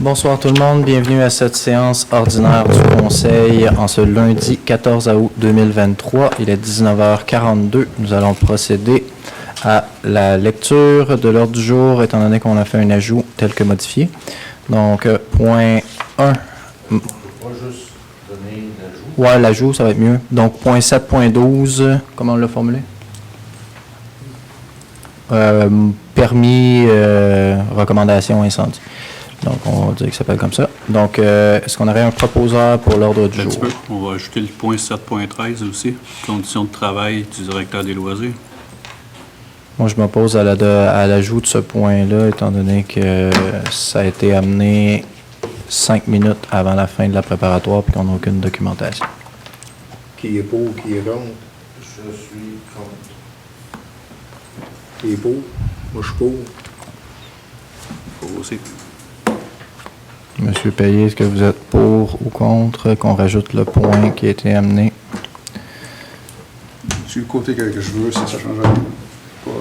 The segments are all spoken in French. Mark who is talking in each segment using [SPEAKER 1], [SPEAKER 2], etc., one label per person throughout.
[SPEAKER 1] Bonsoir tout le monde, bienvenue à cette séance ordinaire du Conseil en ce lundi 14 août 2023. Il est 19h42. Nous allons procéder à la lecture de l'ordre du jour étant donné qu'on a fait un ajout tel que modifié. Donc, point 1.
[SPEAKER 2] On peut pas juste donner l'ajout.
[SPEAKER 1] Ouais, l'ajout, ça va être mieux. Donc, point 7.12, comment on l'a formulé? Permis, recommandation, incendie. Donc, on va dire que ça s'appelle comme ça. Donc, est-ce qu'on aurait un proposeur pour l'ordre du jour?
[SPEAKER 3] Un petit peu. On va ajouter le point 7.13 aussi, conditions de travail du directeur des loisirs.
[SPEAKER 1] Moi, je m'oppose à l'ajout de ce point-là, étant donné que ça a été amené 5 minutes avant la fin de la préparatoire et qu'on n'a aucune documentation.
[SPEAKER 4] Qui est pour, qui est contre?
[SPEAKER 2] Je suis contre.
[SPEAKER 4] Qui est pour? Moi, je suis pour.
[SPEAKER 3] Faut aussi.
[SPEAKER 1] Monsieur Payet, est-ce que vous êtes pour ou contre qu'on rajoute le point qui a été amené?
[SPEAKER 4] C'est le côté que je veux, ça change rien. Pas...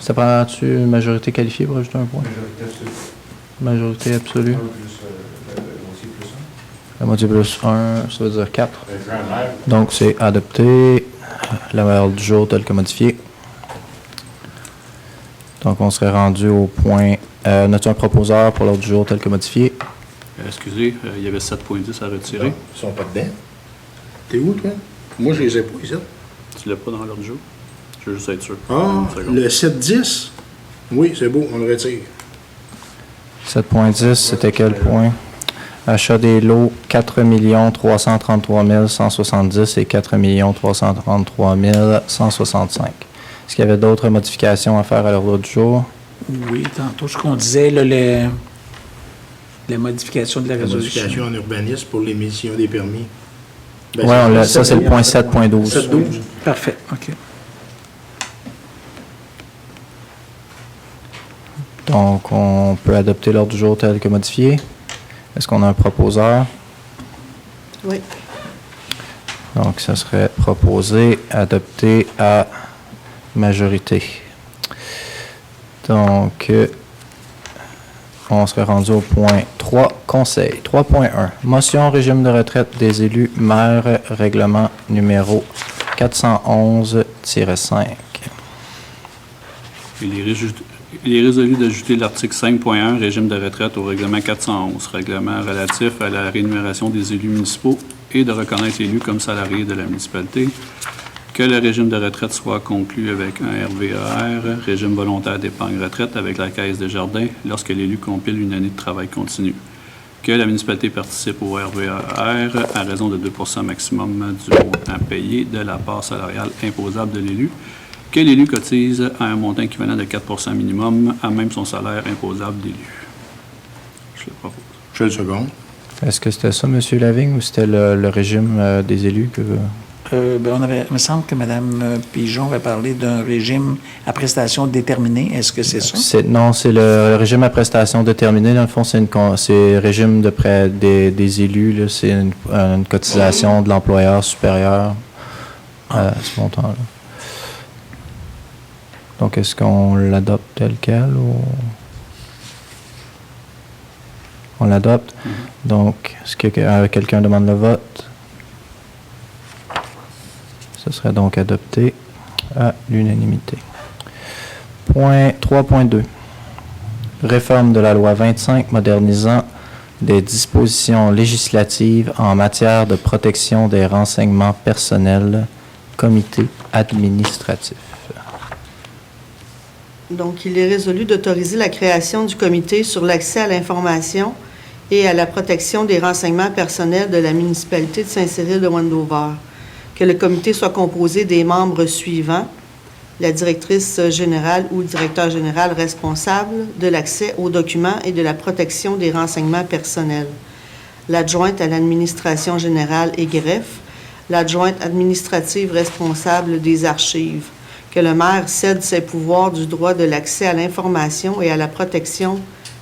[SPEAKER 1] Ça prend-tu majorité qualifiée pour ajouter un point?
[SPEAKER 2] Majorité absolue.
[SPEAKER 1] Majorité absolue. La moitié plus 1, ça veut dire 4. Donc, c'est adopté. L'ordre du jour tel que modifié. Donc, on serait rendu au point... N'as-tu un proposeur pour l'ordre du jour tel que modifié?
[SPEAKER 3] Excusez, il y avait 7.10 à retirer.
[SPEAKER 4] Ils sont pas dedans. T'es où, toi? Moi, je les ai pas ici.
[SPEAKER 3] Tu l'as pas dans l'ordre du jour? Je veux juste être sûr.
[SPEAKER 4] Ah,
[SPEAKER 3] Une seconde.
[SPEAKER 4] le 7-10? Oui, c'est beau, on le retire.
[SPEAKER 1] 7.10, c'était quel point? Achat des lots 4 333 170 et 4 333 165. Est-ce qu'il y avait d'autres modifications à faire à l'ordre du jour?
[SPEAKER 5] Oui, tantôt, ce qu'on disait, là, la modification de la
[SPEAKER 4] La
[SPEAKER 5] résolution.
[SPEAKER 4] modification en urbanisme pour l'émission des permis.
[SPEAKER 1] Oui, ça c'est le point 7.12.
[SPEAKER 4] 7-12.
[SPEAKER 5] Parfait, OK.
[SPEAKER 1] Donc, on peut adopter l'ordre du jour tel que modifié. Est-ce qu'on a un proposeur?
[SPEAKER 6] Oui.
[SPEAKER 1] Donc, ça serait proposé, adopté à majorité. Donc, on serait rendu au point 3, conseil. 3.1, motion régime de retraite des élus maires, règlement numéro 411-5.
[SPEAKER 3] Il est résolu d'ajouter l'article 5.1, régime de retraite au règlement 411, règlement relatif à la rémunération des élus municipaux et de reconnaître l'élu comme salarié de la municipalité. Que le régime de retraite soit conclu avec un RVER, régime volontaire d'épargne retraite avec la Caisse des Jardins, lorsque l'élu compile une année de travail continu. Que la municipalité participe au RVER à raison de 2 % maximum du montant payé de la part salariale imposable de l'élu. Que l'élu cotise à un montant équivalent de 4 % minimum à même son salaire imposable d'élu. Je le propose.
[SPEAKER 4] Je le second.
[SPEAKER 1] Est-ce que c'était ça, M. Lavigne, ou c'était le régime des élus que...
[SPEAKER 5] Il me semble que Mme Pigeon avait parlé d'un régime à prestations déterminées. Est-ce que c'est ça?
[SPEAKER 1] Non, c'est le régime à prestations déterminées. Dans le fond, c'est le régime de près des élus. Là, c'est une cotisation de l'employeur supérieure à ce montant-là. Donc, est-ce qu'on l'adopte tel quel ou... On l'adopte. Donc, est-ce que quelqu'un demande le vote? Ce serait donc adopté à l'unanimité. Point 3.2. Réforme de la loi 25 modernisant des dispositions législatives en matière de protection des renseignements personnels, comité administratif.
[SPEAKER 6] Donc, il est résolu d'autoriser la création du comité sur l'accès à l'information et à la protection des renseignements personnels de la municipalité de Saint-Cyril-de-Wendover. Que le comité soit composé des membres suivants: la directrice générale ou le directeur général responsable de l'accès aux documents et de la protection des renseignements personnels, l'adjointe à l'administration générale et greffe, l'adjointe administrative responsable des archives. Que le maire cède ses pouvoirs du droit de l'accès à l'information et à la protection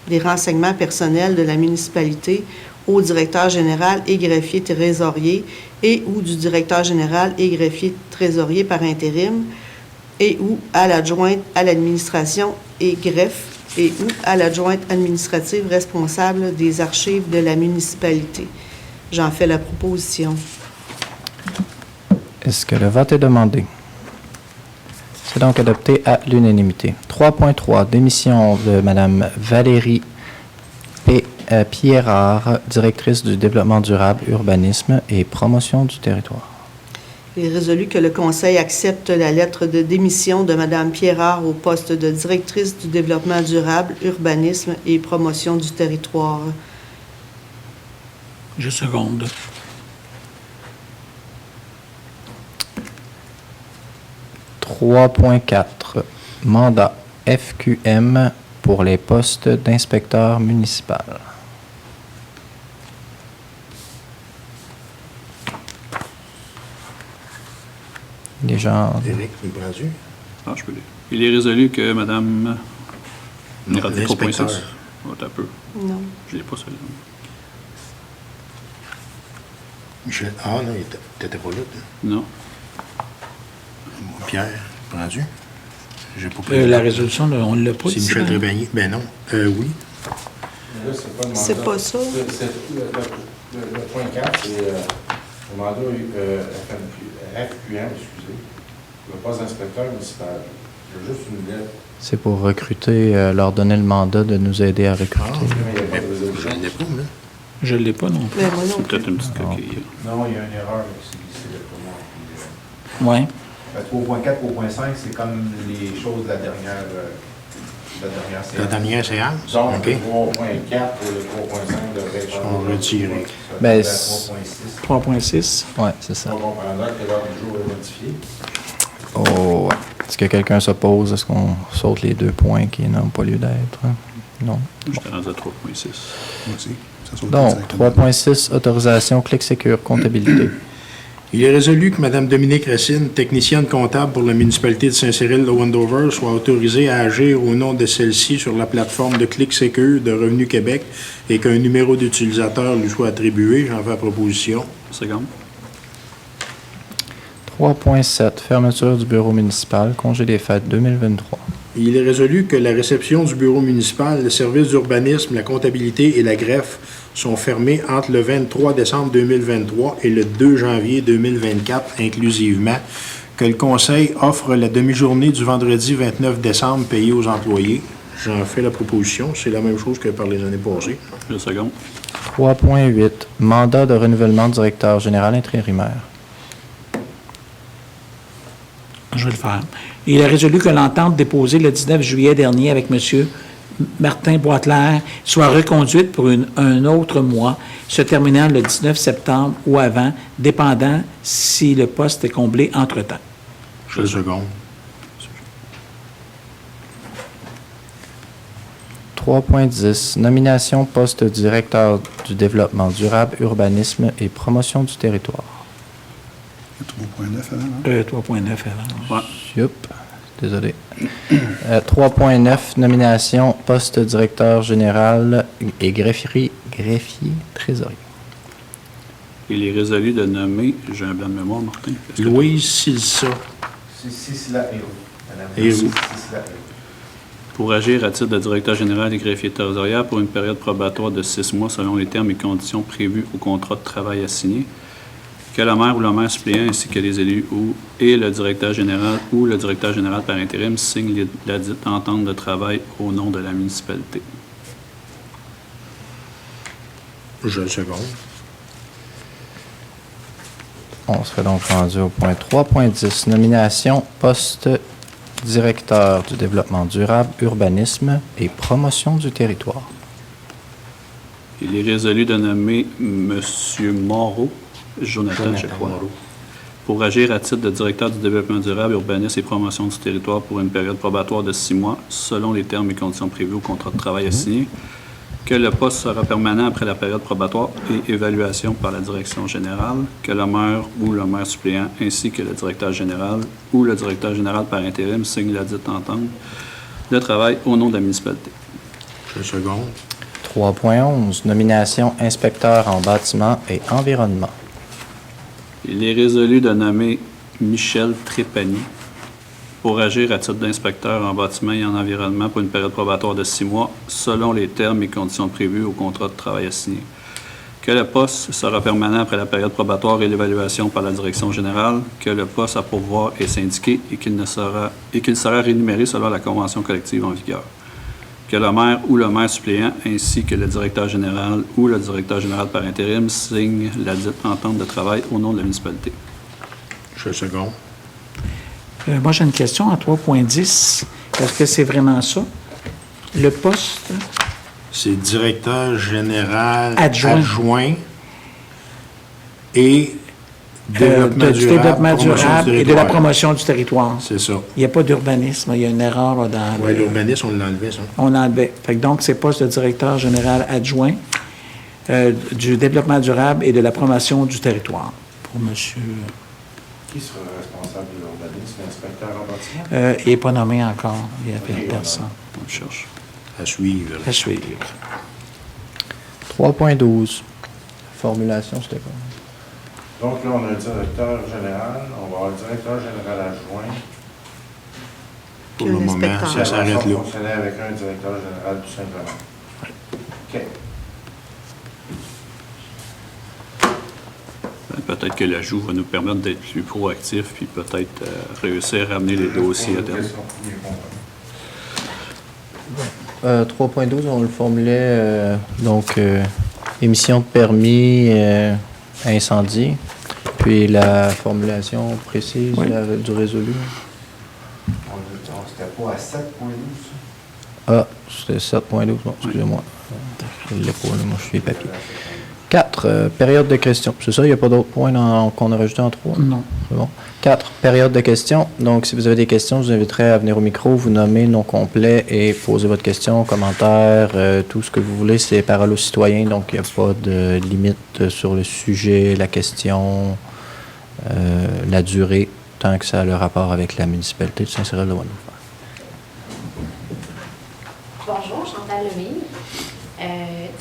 [SPEAKER 6] des renseignements personnels de la municipalité au directeur général et greffier trésorier et ou du directeur général et greffier trésorier par intérim et ou à l'adjointe à l'administration et greffe et ou à l'adjointe administrative responsable des archives de la municipalité. J'en fais la proposition.
[SPEAKER 1] Est-ce que le vote est demandé? C'est donc adopté à l'unanimité. 3.3, démission de Mme Valérie Pierrard, directrice du développement durable, urbanisme et promotion du territoire.
[SPEAKER 6] Il est résolu que le Conseil accepte la lettre de démission de Mme Pierrard au poste de directrice du développement durable, urbanisme et promotion du territoire.
[SPEAKER 5] Je seconde.
[SPEAKER 1] 3.4, mandat FQM pour les postes d'inspecteur municipal. Les gens...
[SPEAKER 4] Éric, me prends-tu?
[SPEAKER 3] Ah, je peux lire. Il est résolu que Mme...
[SPEAKER 4] Non,
[SPEAKER 3] Raté
[SPEAKER 4] l'inspecteur.
[SPEAKER 3] 3.6. Oh, t'as peu.
[SPEAKER 6] Non.
[SPEAKER 3] Je l'ai pas, celui-là.
[SPEAKER 4] Michel. Ah non, t'étais pas là, toi.
[SPEAKER 3] Non.
[SPEAKER 4] Pierre, prends-tu? J'ai pas pris.
[SPEAKER 5] La résolution, là, on ne l'a pas
[SPEAKER 4] C'est
[SPEAKER 5] ici,
[SPEAKER 4] Michel
[SPEAKER 5] hein?
[SPEAKER 4] Trébanier. Ben non. Oui.
[SPEAKER 2] Mais là, c'est pas le mandat.
[SPEAKER 6] C'est pas ça.
[SPEAKER 2] Le point 4, c'est le mandat FQM, excusez, le poste d'inspecteur municipal. J'ai juste une lettre.
[SPEAKER 1] C'est pour recruter, leur donner le mandat de nous aider à recruter.
[SPEAKER 2] Mais il n'y a pas de
[SPEAKER 4] Je
[SPEAKER 2] résolution.
[SPEAKER 4] l'ai pas, là.
[SPEAKER 5] Je ne l'ai pas non plus.
[SPEAKER 6] Mais moi non
[SPEAKER 3] C'est
[SPEAKER 6] plus.
[SPEAKER 3] peut-être une petite coquille.
[SPEAKER 2] Non, il y a une erreur qui s'est glissée là pour moi.
[SPEAKER 5] Oui.
[SPEAKER 7] 3.4, 3.5, c'est comme les choses de la dernière séance.
[SPEAKER 4] La dernière séance?
[SPEAKER 2] Donc,
[SPEAKER 4] OK.
[SPEAKER 2] le 3.4 et le 3.5 devraient être
[SPEAKER 4] Sont retirés.
[SPEAKER 1] Ben,
[SPEAKER 7] La
[SPEAKER 1] c'est-
[SPEAKER 7] 3.6.
[SPEAKER 5] 3.6.
[SPEAKER 1] Ouais, c'est ça.
[SPEAKER 2] Pas comprendant que l'heure du jour est modifiée.
[SPEAKER 1] Oh, ouais. Est-ce que quelqu'un s'oppose? Est-ce qu'on saute les 2 points qui n'ont pas lieu d'être? Non.
[SPEAKER 3] J'étais rendu à 3.6.
[SPEAKER 4] Moi aussi. Ça saute
[SPEAKER 1] Donc,
[SPEAKER 4] directement.
[SPEAKER 1] 3.6, autorisation ClickSecure, comptabilité.
[SPEAKER 4] Il est résolu que Mme Dominique Racine, technicienne comptable pour la municipalité de Saint-Cyril de Wendover, soit autorisée à agir au nom de celle-ci sur la plateforme de ClickSecure de Revenu Québec et qu'un numéro d'utilisateur lui soit attribué. J'en fais la proposition.
[SPEAKER 3] Seconde.
[SPEAKER 1] 3.7, fermeture du bureau municipal, congé des fêtes 2023.
[SPEAKER 4] Il est résolu que la réception du bureau municipal, le service d'urbanisme, la comptabilité et la greffe sont fermés entre le 23 décembre 2023 et le 2 janvier 2024 inclusivement, que le Conseil offre la demi-journée du vendredi 29 décembre payée aux employés. J'en fais la proposition. C'est la même chose que par les années passées.
[SPEAKER 3] Le second.
[SPEAKER 1] 3.8, mandat de renouvellement du directeur général intérimaire.
[SPEAKER 5] Je vais le faire. Il est résolu que l'entente déposée le 19 juillet dernier avec M. Martin Boisclair soit reconduite pour un autre mois, se terminant le 19 septembre ou avant, dépendant si le poste est comblé entre-temps.
[SPEAKER 4] Je le seconde.
[SPEAKER 1] 3.10, nomination poste directeur du développement durable, urbanisme et promotion du territoire.
[SPEAKER 8] 3.9 avant, non?
[SPEAKER 5] 3.9 avant.
[SPEAKER 3] Ouais.
[SPEAKER 1] Yup, désolé. 3.9, nomination poste directeur général et greffier trésorier.
[SPEAKER 3] Il est résolu de nommer, j'ai un blanc de mémoire, Martin. Est-ce que
[SPEAKER 4] Louise Silsa.
[SPEAKER 7] C'est là, Héroux. Madame
[SPEAKER 4] Héroux.
[SPEAKER 7] Cécile Héroux.
[SPEAKER 3] pour agir à titre de directeur général et greffier trésorier pour une période probatoire de 6 mois selon les termes et conditions prévus au contrat de travail assigné, que le maire ou le maire suppléant ainsi que les élus et le directeur général ou le directeur général par intérim signent la dite entente de travail au nom de la municipalité.
[SPEAKER 4] Je le seconde.
[SPEAKER 1] On serait donc rendu au point 3.10, nomination poste directeur du développement durable, urbanisme et promotion du territoire.
[SPEAKER 3] Il est résolu de nommer M. Moreau, Jonathan, je crois, pour agir à titre de directeur du développement durable, urbanisme et promotion du territoire pour une période probatoire de 6 mois, selon les termes et conditions prévus au contrat de travail assigné, que le poste sera permanent après la période probatoire et évaluation par la direction générale, que le maire ou le maire suppléant ainsi que le directeur général ou le directeur général par intérim signent la dite entente de travail au nom de la municipalité.
[SPEAKER 4] Je le seconde.
[SPEAKER 1] 3.11, nomination inspecteur en bâtiment et environnement.
[SPEAKER 3] Il est résolu de nommer Michel Trépanier pour agir à titre d'inspecteur en bâtiment et en environnement pour une période probatoire de 6 mois, selon les termes et conditions prévus au contrat de travail assigné. Que le poste sera permanent après la période probatoire et l'évaluation par la direction générale, que le poste à pourvoir est syndiqué et qu'il sera rémunéré selon la convention collective en vigueur. Que le maire ou le maire suppléant, ainsi que le directeur général ou le directeur général par intérim signe la dite entente de travail au nom de la municipalité.
[SPEAKER 4] Je seconde.
[SPEAKER 5] Moi, j'ai une question en 3.10. Est-ce que c'est vraiment ça? Le poste
[SPEAKER 4] C'est directeur général
[SPEAKER 5] Adjoint.
[SPEAKER 4] Et développement
[SPEAKER 5] du développement
[SPEAKER 4] promotion
[SPEAKER 5] durable
[SPEAKER 4] du
[SPEAKER 5] et de la
[SPEAKER 4] territoire.
[SPEAKER 5] promotion du territoire.
[SPEAKER 4] C'est ça.
[SPEAKER 5] Il n'y a pas d'urbanisme. Il y a une erreur là, dans...
[SPEAKER 4] Oui, l'urbanisme, on l'enlevait, ça.
[SPEAKER 5] On enlevait. Fait que donc, c'est poste de directeur général adjoint du développement durable et de la promotion du territoire. Pour monsieur...
[SPEAKER 2] Qui sera responsable de l'urbanisme, l'inspecteur en bâtiment?
[SPEAKER 5] il n'est pas nommé encore. Il n'y a
[SPEAKER 2] Ok,
[SPEAKER 5] personne.
[SPEAKER 3] On le cherche.
[SPEAKER 4] À suivre.
[SPEAKER 5] À suivre.
[SPEAKER 1] 3.12. Formulation, c'était quoi?
[SPEAKER 2] Donc là, on a le directeur général, on va avoir le directeur général adjoint.
[SPEAKER 4] Pour le
[SPEAKER 6] Un
[SPEAKER 4] moment,
[SPEAKER 6] inspecteur.
[SPEAKER 4] ça s'arrête là.
[SPEAKER 2] Fonctionner avec un directeur général, tout simplement. OK.
[SPEAKER 3] Peut-être que l'ajout va nous permettre d'être plus proactifs puis peut-être réussir à amener les dossiers à terme.
[SPEAKER 2] Question pour mieux comprendre.
[SPEAKER 1] 3.12, on le formulait, émission de permis incendie, puis la formulation précise
[SPEAKER 5] Oui.
[SPEAKER 1] du résolu.
[SPEAKER 7] C'était pas à 7.12,
[SPEAKER 1] Ah, c'était 7.12, bon, excusez-moi. Je l'ai pas, là, moi je suis papier. 4, période de questions. C'est ça, il n'y a pas d'autres points qu'on a rajouté en 3?
[SPEAKER 5] Non.
[SPEAKER 1] C'est bon. 4, période de questions. Donc, si vous avez des questions, je vous inviterai à venir au micro, vous nommer nom complet et poser votre question, commentaire, tout ce que vous voulez. C'est parole aux citoyens, donc il n'y a pas de limite sur le sujet, la question, la durée, tant que ça a le rapport avec la municipalité de Saint-Cyril-de-Wandouver.
[SPEAKER 8] Bonjour, Chantal Lemire.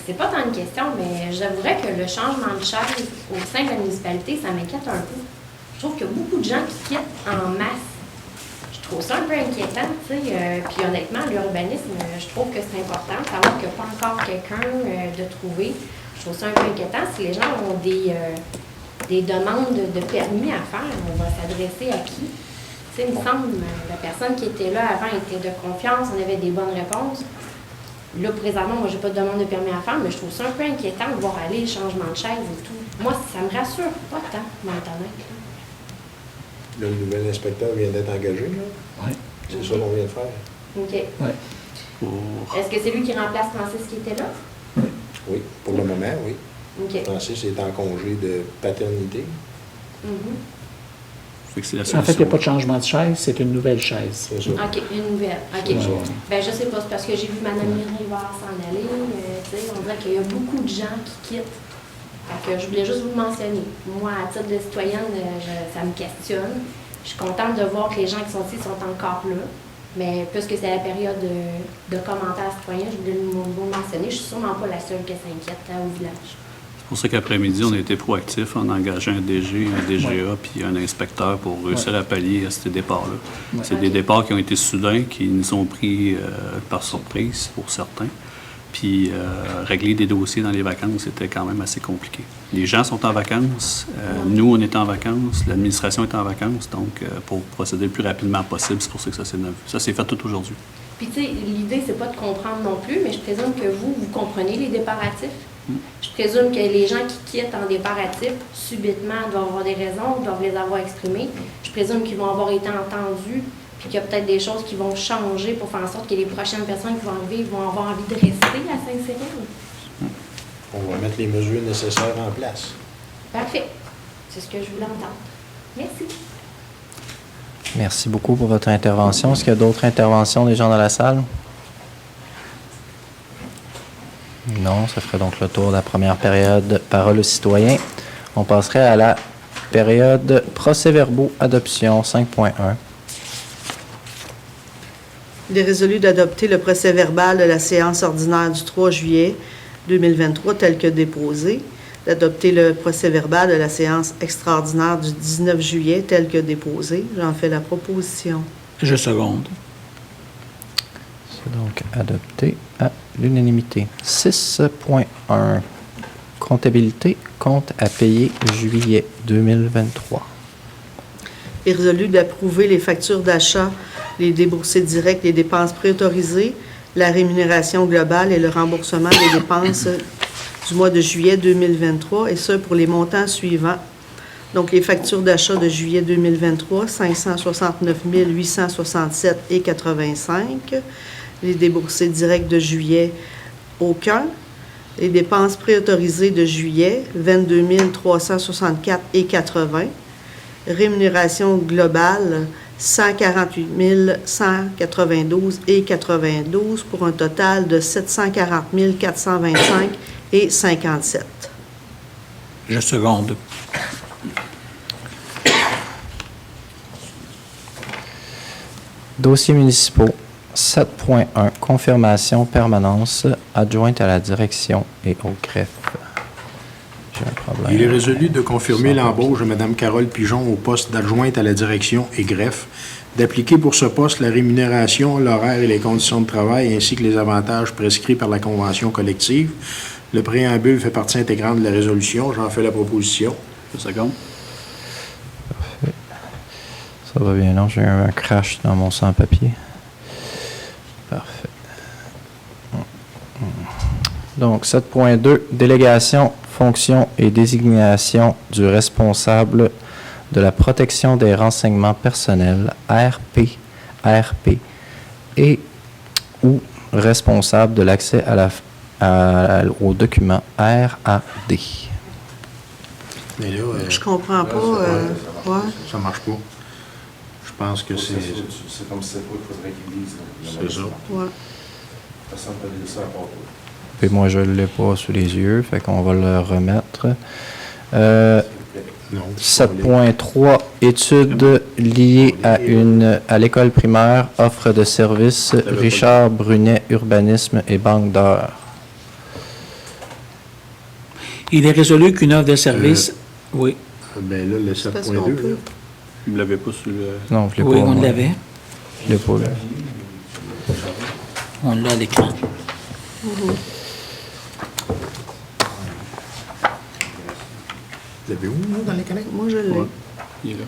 [SPEAKER 8] C'est pas tant une question, mais j'avouerais que le changement de chaise au sein de la municipalité, ça m'inquiète un peu. Je trouve qu'il y a beaucoup de gens qui quittent en masse. Je trouve ça un peu inquiétant, tu sais. Puis honnêtement, l'urbanisme, je trouve que c'est important, savoir qu'il n'y a pas encore quelqu'un de trouver. Je trouve ça un peu inquiétant. Si les gens ont des demandes de permis à faire, on va s'adresser à qui? Tu sais, il me semble, la personne qui était là avant était de confiance, on avait des bonnes réponses. Là, présentement, moi, j'ai pas de demande de permis à faire, mais je trouve ça un peu inquiétant de voir aller le changement de chaise et tout. Moi, ça me rassure pas tant, maintenant.
[SPEAKER 4] Le nouvel inspecteur vient d'être engagé, là.
[SPEAKER 5] Oui.
[SPEAKER 4] C'est ça qu'on vient de faire.
[SPEAKER 8] OK.
[SPEAKER 3] Pour-
[SPEAKER 8] Est-ce que c'est lui qui remplace Francis qui était là?
[SPEAKER 4] Oui, pour le moment, oui.
[SPEAKER 8] OK.
[SPEAKER 4] Francis est en congé de paternité.
[SPEAKER 8] Mhm.
[SPEAKER 3] Fait que c'est la
[SPEAKER 5] En fait, il n'y
[SPEAKER 3] solution.
[SPEAKER 5] a pas de changement de chaise, c'est une nouvelle chaise.
[SPEAKER 4] C'est ça.
[SPEAKER 8] OK, une nouvelle. OK.
[SPEAKER 5] Ouais.
[SPEAKER 8] Ben, je sais pas, c'est parce que j'ai vu Mme Rivard s'en aller. Tu sais, on dirait qu'il y a beaucoup de gens qui quittent. Fait que je voulais juste vous le mentionner. Moi, à titre de citoyenne, ça me questionne. Je suis contente de voir que les gens qui sont ici sont encore là. Mais puisque c'est la période de commentaires citoyens, je voulais vous le mentionner. Je suis sûrement pas la seule qui s'inquiète au village.
[SPEAKER 3] C'est pour ça qu'après-midi, on a été proactifs en engageant un DG, un DGA puis un inspecteur pour réussir à pallier à ces départs-là. C'est des départs qui ont été soudains, qui nous ont pris par surprise pour certains. Puis régler des dossiers dans les vacances, c'était quand même assez compliqué. Les gens sont en vacances, nous, on est en vacances, l'administration est en vacances, donc pour procéder le plus rapidement possible, c'est pour ça que ça s'est fait tout aujourd'hui.
[SPEAKER 8] Puis, tu sais, l'idée, c'est pas de comprendre non plus, mais je présume que vous comprenez les déparatifs. Je présume que les gens qui quittent en déparatif, subitement, doivent avoir des raisons, doivent les avoir exprimées. Je présume qu'ils vont avoir été entendus, puis qu'il y a peut-être des choses qui vont changer pour faire en sorte que les prochaines personnes qui vont arriver vont avoir envie de rester à Saint-Cyril.
[SPEAKER 4] On va mettre les mesures nécessaires en place.
[SPEAKER 8] Parfait. C'est ce que je voulais entendre. Merci.
[SPEAKER 1] Merci beaucoup pour votre intervention. Est-ce qu'il y a d'autres interventions des gens dans la salle? Non, ça ferait donc le tour de la première période parole aux citoyens. On passerait à la période procès-verbaux adoption 5.1.
[SPEAKER 6] Il est résolu d'adopter le procès-verbal de la séance ordinaire du 3 juillet 2023 tel que déposé, d'adopter le procès-verbal de la séance extraordinaire du 19 juillet tel que déposé. J'en fais la proposition.
[SPEAKER 5] Je seconde.
[SPEAKER 1] C'est donc adopté à l'unanimité. 6.1. Comptabilité, compte à payer juillet 2023.
[SPEAKER 6] Et résolu d'approuver les factures d'achat, les déboursés directs, les dépenses préautorisées, la rémunération globale et le remboursement des dépenses du mois de juillet 2023, et ce pour les montants suivants. Donc, les factures d'achat de juillet 2023, 569 867,85. Les déboursés directs de juillet, aucun. Les dépenses préautorisées de juillet, 22 364,80. Rémunération globale, 148 192,92 pour un total de 740 425,57.
[SPEAKER 5] Je seconde.
[SPEAKER 1] Dossiers municipaux. 7.1. Confirmation permanence adjointe à la direction et au greffe. J'ai un problème.
[SPEAKER 4] Il est résolu de confirmer l'embauche de Mme Carole Pigeon au poste d'adjointe à la direction et greffe, d'appliquer pour ce poste la rémunération, l'horaire et les conditions de travail, ainsi que les avantages prescrits par la convention collective. Le préambule fait partie intégrante de la résolution. J'en fais la proposition.
[SPEAKER 3] Je seconde.
[SPEAKER 1] Ça va bien, non? J'ai eu un crash dans mon sans-papier. Parfait. Donc, 7.2, délégation, fonction et désignation du responsable de la protection des renseignements personnels, RP, et ou responsable de l'accès aux documents, RAD.
[SPEAKER 4] Mais là,
[SPEAKER 6] Je comprends pas. Ouais.
[SPEAKER 4] ça marche pas. Je pense que c'est
[SPEAKER 2] C'est comme c'est quoi qu'il faudrait qu'ils lisent.
[SPEAKER 4] c'est ça.
[SPEAKER 6] Ouais.
[SPEAKER 2] Personne ne peut lire ça à part toi.
[SPEAKER 1] Puis moi, je ne l'ai pas sous les yeux, fait qu'on va le remettre.
[SPEAKER 4] Non.
[SPEAKER 1] 7.3, études liées à l'école primaire, offre de services, Richard Brunet, urbanisme et banque d'heures.
[SPEAKER 5] Il est résolu qu'une offre de service... Oui,
[SPEAKER 4] Ben là, le
[SPEAKER 6] Parce qu'on
[SPEAKER 4] 7.2,
[SPEAKER 6] peut.
[SPEAKER 4] là.
[SPEAKER 3] Vous ne l'avez pas sur le...
[SPEAKER 1] Non, je l'ai
[SPEAKER 5] oui,
[SPEAKER 1] pas.
[SPEAKER 5] on
[SPEAKER 1] moi.
[SPEAKER 5] l'avait.
[SPEAKER 1] Je l'ai pas, là.
[SPEAKER 5] On l'a à l'écran.
[SPEAKER 4] Vous l'avez où, là, dans les collègues?
[SPEAKER 6] Moi, je l'ai.
[SPEAKER 3] Ouais. Il est là.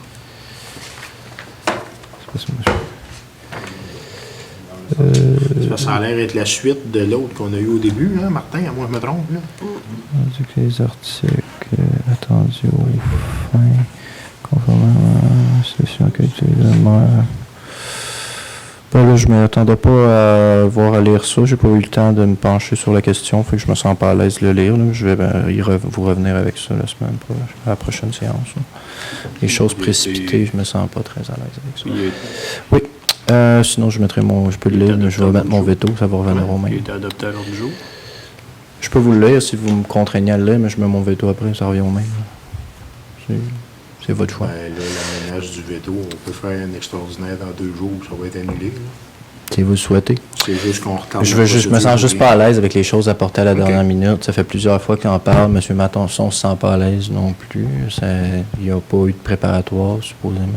[SPEAKER 1] C'est pas ça, moi,
[SPEAKER 4] C'est parce que ça a l'air d'être la suite de l'autre qu'on a eu au début, hein, Martin, à moi je me trompe, là.
[SPEAKER 1] indique les articles attendus aux fins, conformément à la session qualité de maire. Ben là, je ne m'attendais pas à voir à lire ça. J'ai pas eu le temps de me pencher sur la question, fait que je me sens pas à l'aise de le lire. Là. Je vais vous revenir avec ça la semaine prochaine, à la prochaine séance. Là. Les choses précipitées, je me sens pas très à l'aise avec ça.
[SPEAKER 3] Il est,
[SPEAKER 1] Oui. Sinon, je peux le lire, mais je vais mettre mon veto, ça va revenir au
[SPEAKER 3] il a
[SPEAKER 1] même.
[SPEAKER 3] été adopté à l'ordre du jour.
[SPEAKER 1] Je peux vous le lire si vous me contraignez à le lire, mais je mets mon veto après, ça revient au même. C'est votre choix.
[SPEAKER 4] Ben là, l'aménage du veto, on peut faire un extraordinaire dans 2 jours, ça va être annulé, là.
[SPEAKER 1] Si vous le souhaitez.
[SPEAKER 4] C'est juste qu'on retarde.
[SPEAKER 1] Je
[SPEAKER 4] la
[SPEAKER 1] me sens
[SPEAKER 4] procédure.
[SPEAKER 1] juste pas à l'aise avec les choses apportées à la
[SPEAKER 4] Ok.
[SPEAKER 1] dernière minute. Ça fait plusieurs fois qu'on en parle. M. Matonçon ne se sent pas à l'aise non plus. Il n'y a pas eu de préparatoire, supposément.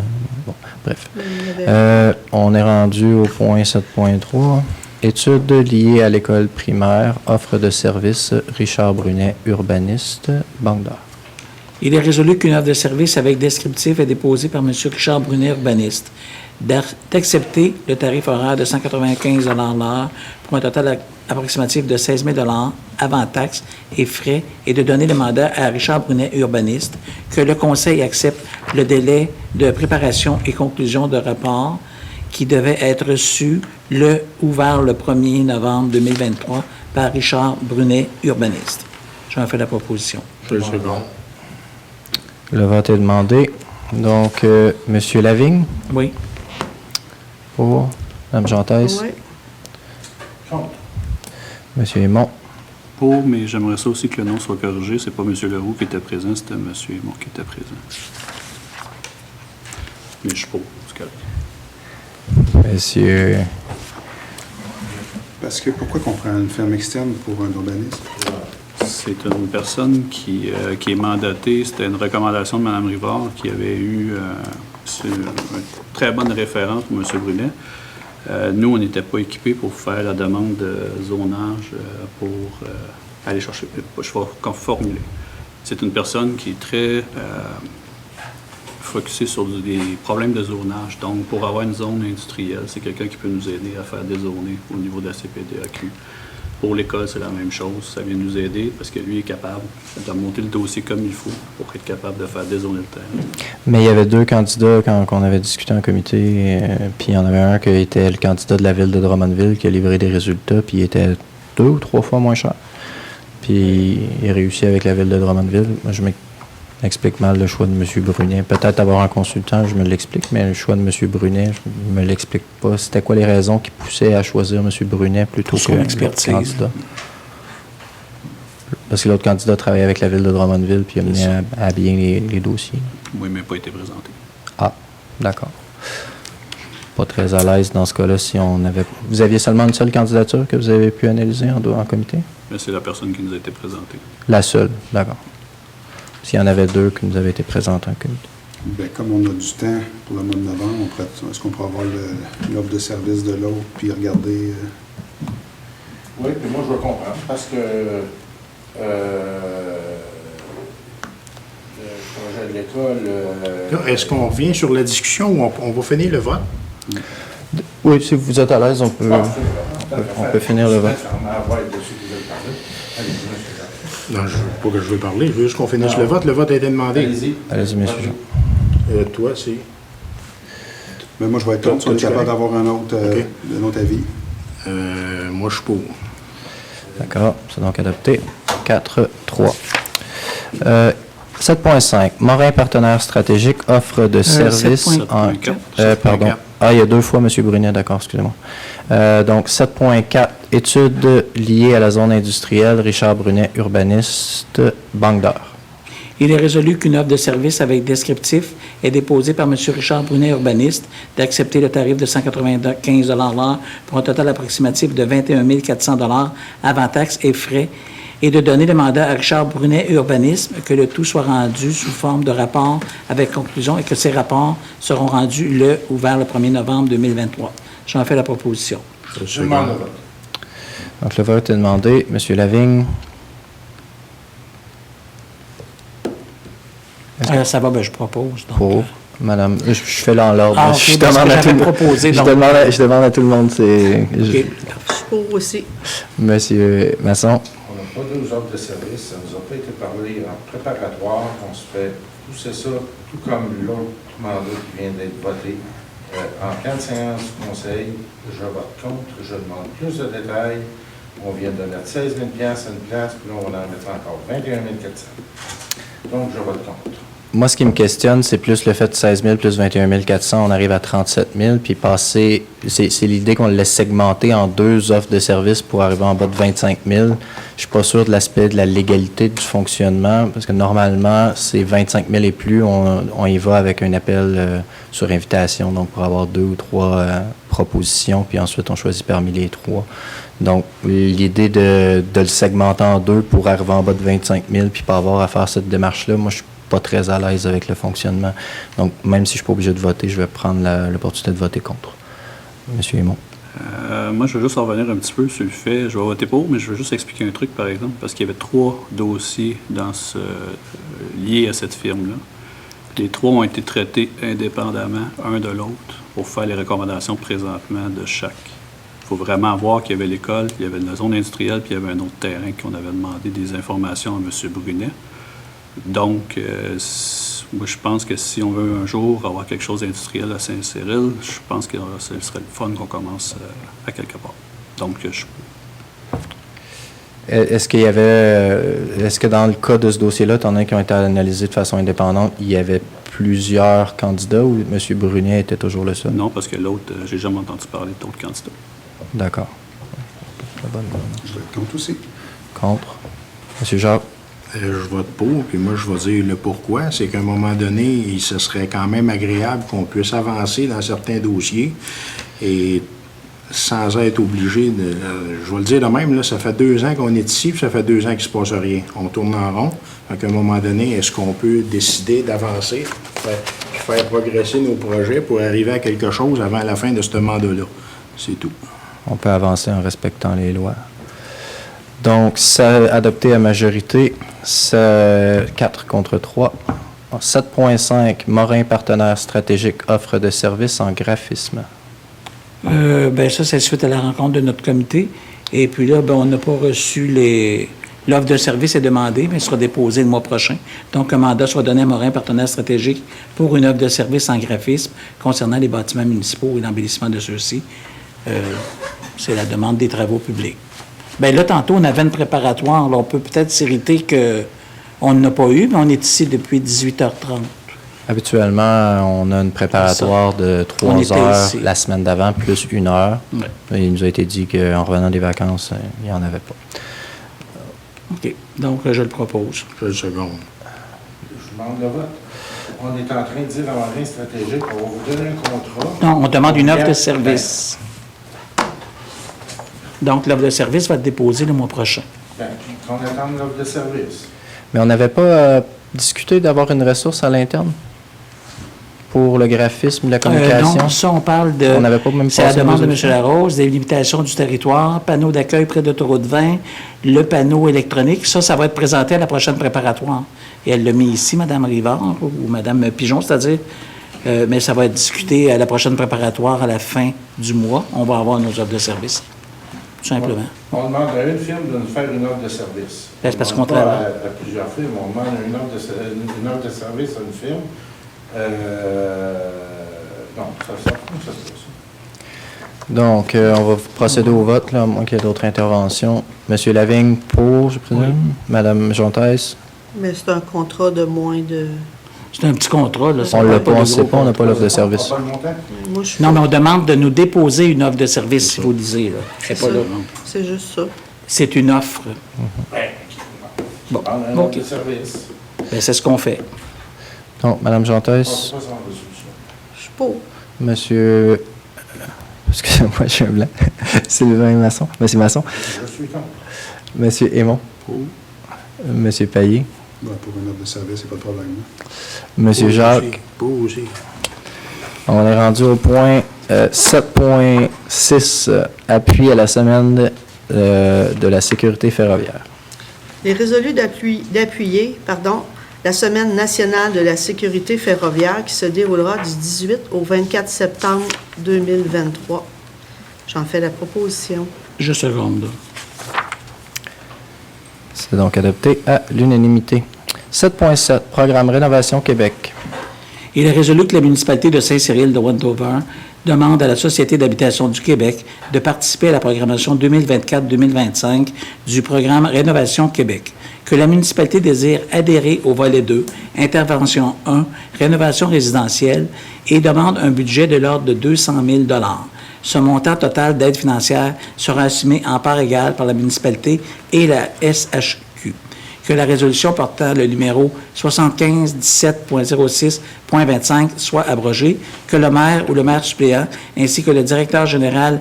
[SPEAKER 1] Bon, bref.
[SPEAKER 6] Il y avait-
[SPEAKER 1] On est rendu au point 7.3. Études liées à l'école primaire, offre de services, Richard Brunet, urbaniste, banque d'heures.
[SPEAKER 5] Il est résolu qu'une offre de service avec descriptif est déposée par M. Richard Brunet, urbaniste, d'accepter le tarif horaire de 195 $ l'heure pour un total approximatif de 16 000 $ avant taxes et frais et de donner le mandat à Richard Brunet, urbaniste, que le Conseil accepte le délai de préparation et conclusion de rapport qui devait être reçu ouvert le 1er novembre 2023 par Richard Brunet, urbaniste. J'en fais la proposition.
[SPEAKER 4] Je le second.
[SPEAKER 1] Le vote est demandé. Donc, M. Lavigne,
[SPEAKER 5] Oui.
[SPEAKER 1] pour Mme Jantès,
[SPEAKER 6] Ouais.
[SPEAKER 1] M. Aymon,
[SPEAKER 3] Pour, mais j'aimerais ça aussi que le nom soit corrigé. C'est pas M. Leroux qui était présent, c'était M. Aymon qui était présent. Mais je suis pour, c'est correct.
[SPEAKER 1] Monsieur
[SPEAKER 9] Parce que pourquoi qu'on prend une ferme externe pour un urbaniste?
[SPEAKER 3] C'est une personne qui est mandatée. C'était une recommandation de Mme Rivard qui avait eu c'est une très bonne référence pour M. Brunet. Nous, on n'était pas équipés pour faire la demande de zonage pour aller chercher. Je vais formuler. C'est une personne qui est très focusée sur des problèmes de zonage. Donc, pour avoir une zone industrielle, c'est quelqu'un qui peut nous aider à faire dézoner au niveau de la CPDAQ. Pour l'école, c'est la même chose. Ça vient nous aider parce que lui est capable de monter le dossier comme il faut pour être capable de faire dézoner le terrain.
[SPEAKER 1] Mais il y avait deux candidats quand on avait discuté en comité, puis il y en avait un qui était le candidat de la ville de Drummondville qui a livré des résultats, puis il était 2 ou 3 fois moins cher. Puis il a réussi avec la ville de Drummondville. Moi, je m'explique mal le choix de M. Brunet. Peut-être avoir un consultant, je me l'explique, mais le choix de M. Brunet, je ne me l'explique pas. C'était quoi les raisons qui poussaient à choisir M. Brunet plutôt que l'autre candidat? Parce que l'autre candidat travaillait avec la ville de Drummondville puis il a mené à bien les dossiers.
[SPEAKER 3] Oui, mais pas été présenté.
[SPEAKER 1] Ah, d'accord. Pas très à l'aise dans ce cas-là si on avait... Vous aviez seulement une seule candidature que vous avez pu analyser en comité?
[SPEAKER 3] Mais c'est la personne qui nous a été présentée.
[SPEAKER 1] La seule, d'accord. S'il y en avait 2 qui nous avaient été présentes en comité.
[SPEAKER 9] Bien, comme on a du temps pour le mois de novembre, est-ce qu'on pourrait avoir l'offre de service de l'autre puis regarder...
[SPEAKER 2] Oui, puis moi, je veux comprendre, parce que le projet de l'école...
[SPEAKER 4] Est-ce qu'on revient sur la discussion ou on va finir le vote?
[SPEAKER 1] Oui, si vous êtes à l'aise, on peut finir le vote.
[SPEAKER 4] Non, je ne veux pas que je veux parler, je veux juste qu'on finisse le vote. Le vote a été demandé.
[SPEAKER 1] Allez-y, monsieur Jean.
[SPEAKER 4] Toi, c'est...
[SPEAKER 9] Mais moi, je vais être contre, on est capable d'avoir un autre avis.
[SPEAKER 4] Moi, je suis pour.
[SPEAKER 1] D'accord, c'est donc adopté. 4-3. 7.5. Morin Partenaire stratégique, offre de service en... Pardon. Ah, il y a 2 fois M. Brunet, d'accord, excusez-moi. Donc, 7.4. Études liées à la zone industrielle, Richard Brunet, urbaniste, Banque d'Or.
[SPEAKER 5] Il est résolu qu'une offre de service avec descriptif est déposée par M. Richard Brunet, urbaniste, d'accepter le tarif de 195 $ l'heure pour un total approximatif de 21 400 $ avant taxes et frais, et de donner le mandat à Richard Brunet, urbanisme, que le tout soit rendu sous forme de rapport avec conclusion et que ces rapports seront rendus le ou vers le 1er novembre 2023. J'en fais la proposition.
[SPEAKER 2] Je demande le vote.
[SPEAKER 1] Donc, le vote est demandé. M. Lavigne.
[SPEAKER 5] Ça va, je propose. Donc,
[SPEAKER 1] Pour. Madame, je fais là en l'ordre.
[SPEAKER 5] Ah, okay, je demande à tout le monde.
[SPEAKER 1] Je demande à tout le monde.
[SPEAKER 6] Je suis pour aussi.
[SPEAKER 1] Monsieur Masson.
[SPEAKER 2] On n'a pas 2 offres de service, ça ne nous a pas été parlé en préparatoire, on se fait pousser ça, tout comme l'autre mandat qui vient d'être voté. En pleine séance du conseil, je vote contre, je demande plus de détails. On vient de mettre 16 000 $ à une place, puis là, on va en mettre encore 21 400. Donc, je vote contre.
[SPEAKER 1] Moi, ce qui me questionne, c'est plus le fait de 16 000 plus 21 400, on arrive à 37 000, puis passer, c'est l'idée qu'on le laisse segmenter en 2 offres de services pour arriver en bas de 25 000. Je suis pas sûr de l'aspect de la légalité du fonctionnement, parce que normalement, c'est 25 000 et plus, on y va avec un appel sur invitation, donc pour avoir 2 ou 3 propositions, puis ensuite on choisit parmi les 3. Donc, l'idée de le segmenter en 2 pour arriver en bas de 25 000, puis pas avoir à faire cette démarche-là, moi, je suis pas très à l'aise avec le fonctionnement. Donc, même si je ne suis pas obligé de voter, je vais prendre l'opportunité de voter contre. Monsieur Aymon.
[SPEAKER 3] Moi, je veux juste revenir un petit peu sur le fait, je vais voter pour, mais je veux juste expliquer un truc, par exemple, parce qu'il y avait 3 dossiers liés à cette firme-là. Les 3 ont été traités indépendamment, un de l'autre, pour faire les recommandations présentement de chaque. Il faut vraiment voir qu'il y avait l'école, il y avait la zone industrielle, puis il y avait un autre terrain qu'on avait demandé des informations à M. Brunet. Donc, moi, je pense que si on veut un jour avoir quelque chose d'industriel à Saint-Cyril, je pense que ce serait le fun qu'on commence à quelque part. Donc,
[SPEAKER 1] Est-ce qu'il y avait, est-ce que dans le cas de ce dossier-là, étant donné qu'ils ont été analysés de façon indépendante, il y avait plusieurs candidats ou M. Brunet était toujours le seul?
[SPEAKER 3] Non, parce que l'autre, j'ai jamais entendu parler d'autres candidats.
[SPEAKER 1] D'accord.
[SPEAKER 9] Je vais être contre aussi.
[SPEAKER 1] Contre. M. Jacques.
[SPEAKER 4] Je vote pour, puis moi, je vais dire le pourquoi. C'est qu'à un moment donné, ce serait quand même agréable qu'on puisse avancer dans certains dossiers et sans être obligé de... je vais le dire de même, là, ça fait 2 ans qu'on est ici, puis ça fait 2 ans qu'il ne se passe rien. On tourne en rond. Donc, à un moment donné, est-ce qu'on peut décider d'avancer, faire progresser nos projets pour arriver à quelque chose avant la fin de ce mandat-là. C'est tout.
[SPEAKER 1] On peut avancer en respectant les lois. Donc, ça adopté à majorité, 4 contre 3. 7.5, Morin Partenaire stratégique, offre de services en graphisme.
[SPEAKER 5] Ben ça, c'est suite à la rencontre de notre comité. Et puis là, ben, on n'a pas reçu l'offre de service est demandée, mais elle sera déposée le mois prochain. Donc, un mandat sera donné à Morin Partenaire stratégique pour une offre de service en graphisme concernant les bâtiments municipaux et l'embellissement de ceux-ci. C'est la demande des travaux publics. Bien là, tantôt, on avait une préparatoire. Là, on peut peut-être s'irriter qu'on n'a pas eu, mais on est ici depuis 18h30.
[SPEAKER 1] Habituellement, on a une préparatoire de 3 heures
[SPEAKER 5] ici
[SPEAKER 1] la semaine d'avant, plus 1 heure.
[SPEAKER 5] Ouais.
[SPEAKER 1] Et il nous a été dit qu'en revenant des vacances, il n'y en avait pas.
[SPEAKER 5] OK. Donc, je le propose.
[SPEAKER 4] Je le seconde.
[SPEAKER 2] Je demande le vote. On est en train de dire à Morin stratégique, on va vous donner un contrat.
[SPEAKER 5] Non, on demande une offre de service. Donc, l'offre de service va être déposée le mois prochain.
[SPEAKER 2] Ben, qu'on attende l'offre de service.
[SPEAKER 1] Mais on n'avait pas discuté d'avoir une ressource à l'interne pour le graphisme, la communication?
[SPEAKER 5] Non, ça, on parle de...
[SPEAKER 1] On n'avait pas même
[SPEAKER 5] c'est la
[SPEAKER 1] passé
[SPEAKER 5] demande de
[SPEAKER 1] une
[SPEAKER 5] M.
[SPEAKER 1] résolution.
[SPEAKER 5] Larose, des limitations du territoire, panneau d'accueil près d'autoroute 20, le panneau électronique. Ça va être présenté à la prochaine préparatoire. Et elle l'a mis ici, Mme Rivard, ou Mme Pigeon, c'est-à-dire, mais ça va être discuté à la prochaine préparatoire à la fin du mois. On va avoir nos offres de service, tout simplement.
[SPEAKER 2] On demande à une firme de nous faire une offre de service.
[SPEAKER 5] Ben, c'est parce
[SPEAKER 2] On demande
[SPEAKER 5] qu'on
[SPEAKER 2] pas
[SPEAKER 5] travaille.
[SPEAKER 2] à plusieurs firmes, on demande une offre de service à une firme. Non, ça se passe.
[SPEAKER 1] Donc, on va procéder au vote, là, à moins qu'il y ait d'autres interventions. Monsieur Lavigne, pour, je présume. Madame Jontès,
[SPEAKER 6] Mais c'est un contrat de moins de...
[SPEAKER 5] C'est un petit contrat, là.
[SPEAKER 1] on l'a pas, on ne
[SPEAKER 5] de
[SPEAKER 1] sait
[SPEAKER 5] gros
[SPEAKER 1] pas, on n'a pas
[SPEAKER 5] contrat.
[SPEAKER 1] l'offre de service.
[SPEAKER 2] Pas le montant?
[SPEAKER 6] Moi, je suis
[SPEAKER 5] Non, mais on demande de nous déposer une offre de service, si vous lisez, là. C'est pas
[SPEAKER 6] ça.
[SPEAKER 5] là.
[SPEAKER 6] C'est juste ça.
[SPEAKER 5] C'est une offre. Bon,
[SPEAKER 2] On a une offre
[SPEAKER 5] OK.
[SPEAKER 2] de service.
[SPEAKER 5] Ben, c'est ce qu'on fait.
[SPEAKER 1] Donc, Madame
[SPEAKER 2] On
[SPEAKER 1] Jontès,
[SPEAKER 2] ne pas sans résolution.
[SPEAKER 6] Je suis pour.
[SPEAKER 1] Monsieur... Excusez-moi, je suis un blanc. Sylvain Masson. Monsieur Masson.
[SPEAKER 2] Je suis contre.
[SPEAKER 1] Monsieur Aymon. Monsieur Payet.
[SPEAKER 9] Ben, pour une offre de service, c'est pas de problème.
[SPEAKER 1] Monsieur Jacques.
[SPEAKER 4] Pour aussi.
[SPEAKER 1] On est rendu au point 7.6, appui à la semaine de la sécurité ferroviaire.
[SPEAKER 6] Il est résolu d'appuyer la Semaine nationale de la sécurité ferroviaire qui se déroulera du 18 au 24 septembre 2023. J'en fais la proposition.
[SPEAKER 5] Je seconde.
[SPEAKER 1] C'est donc adopté à l'unanimité. 7.7, programme Rénovation Québec.
[SPEAKER 5] Il est résolu que la municipalité de Saint-Cyril de Wendover demande à la Société d'habitation du Québec de participer à la programmation 2024-2025 du programme Rénovation Québec, que la municipalité désire adhérer au volet 2, intervention 1, rénovation résidentielle, et demande un budget de l'ordre de 200 000 $. Ce montant total d'aide financière sera assumé en part égale par la municipalité et la SHQ. Que la résolution portant le numéro 7517.06.25 soit abrogée, que le maire ou le maire suppléant, ainsi que le directeur général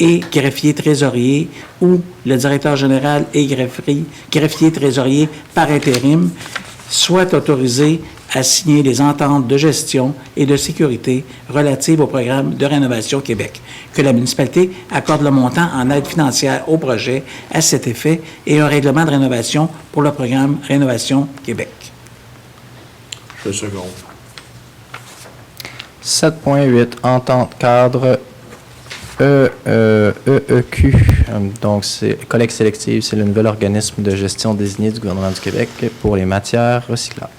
[SPEAKER 5] et greffier trésorier ou le directeur général et greffier trésorier par intérim soient autorisés à signer les ententes de gestion et de sécurité relatives au programme de Rénovation Québec, que la municipalité accorde le montant en aide financière au projet à cet effet et un règlement de rénovation pour le programme Rénovation Québec.
[SPEAKER 4] Je seconde.
[SPEAKER 1] 7.8, entente cadre EEQ. Donc, c'est collecte sélective, c'est le nouvel organisme de gestion désigné du gouvernement du Québec pour les matières recyclables.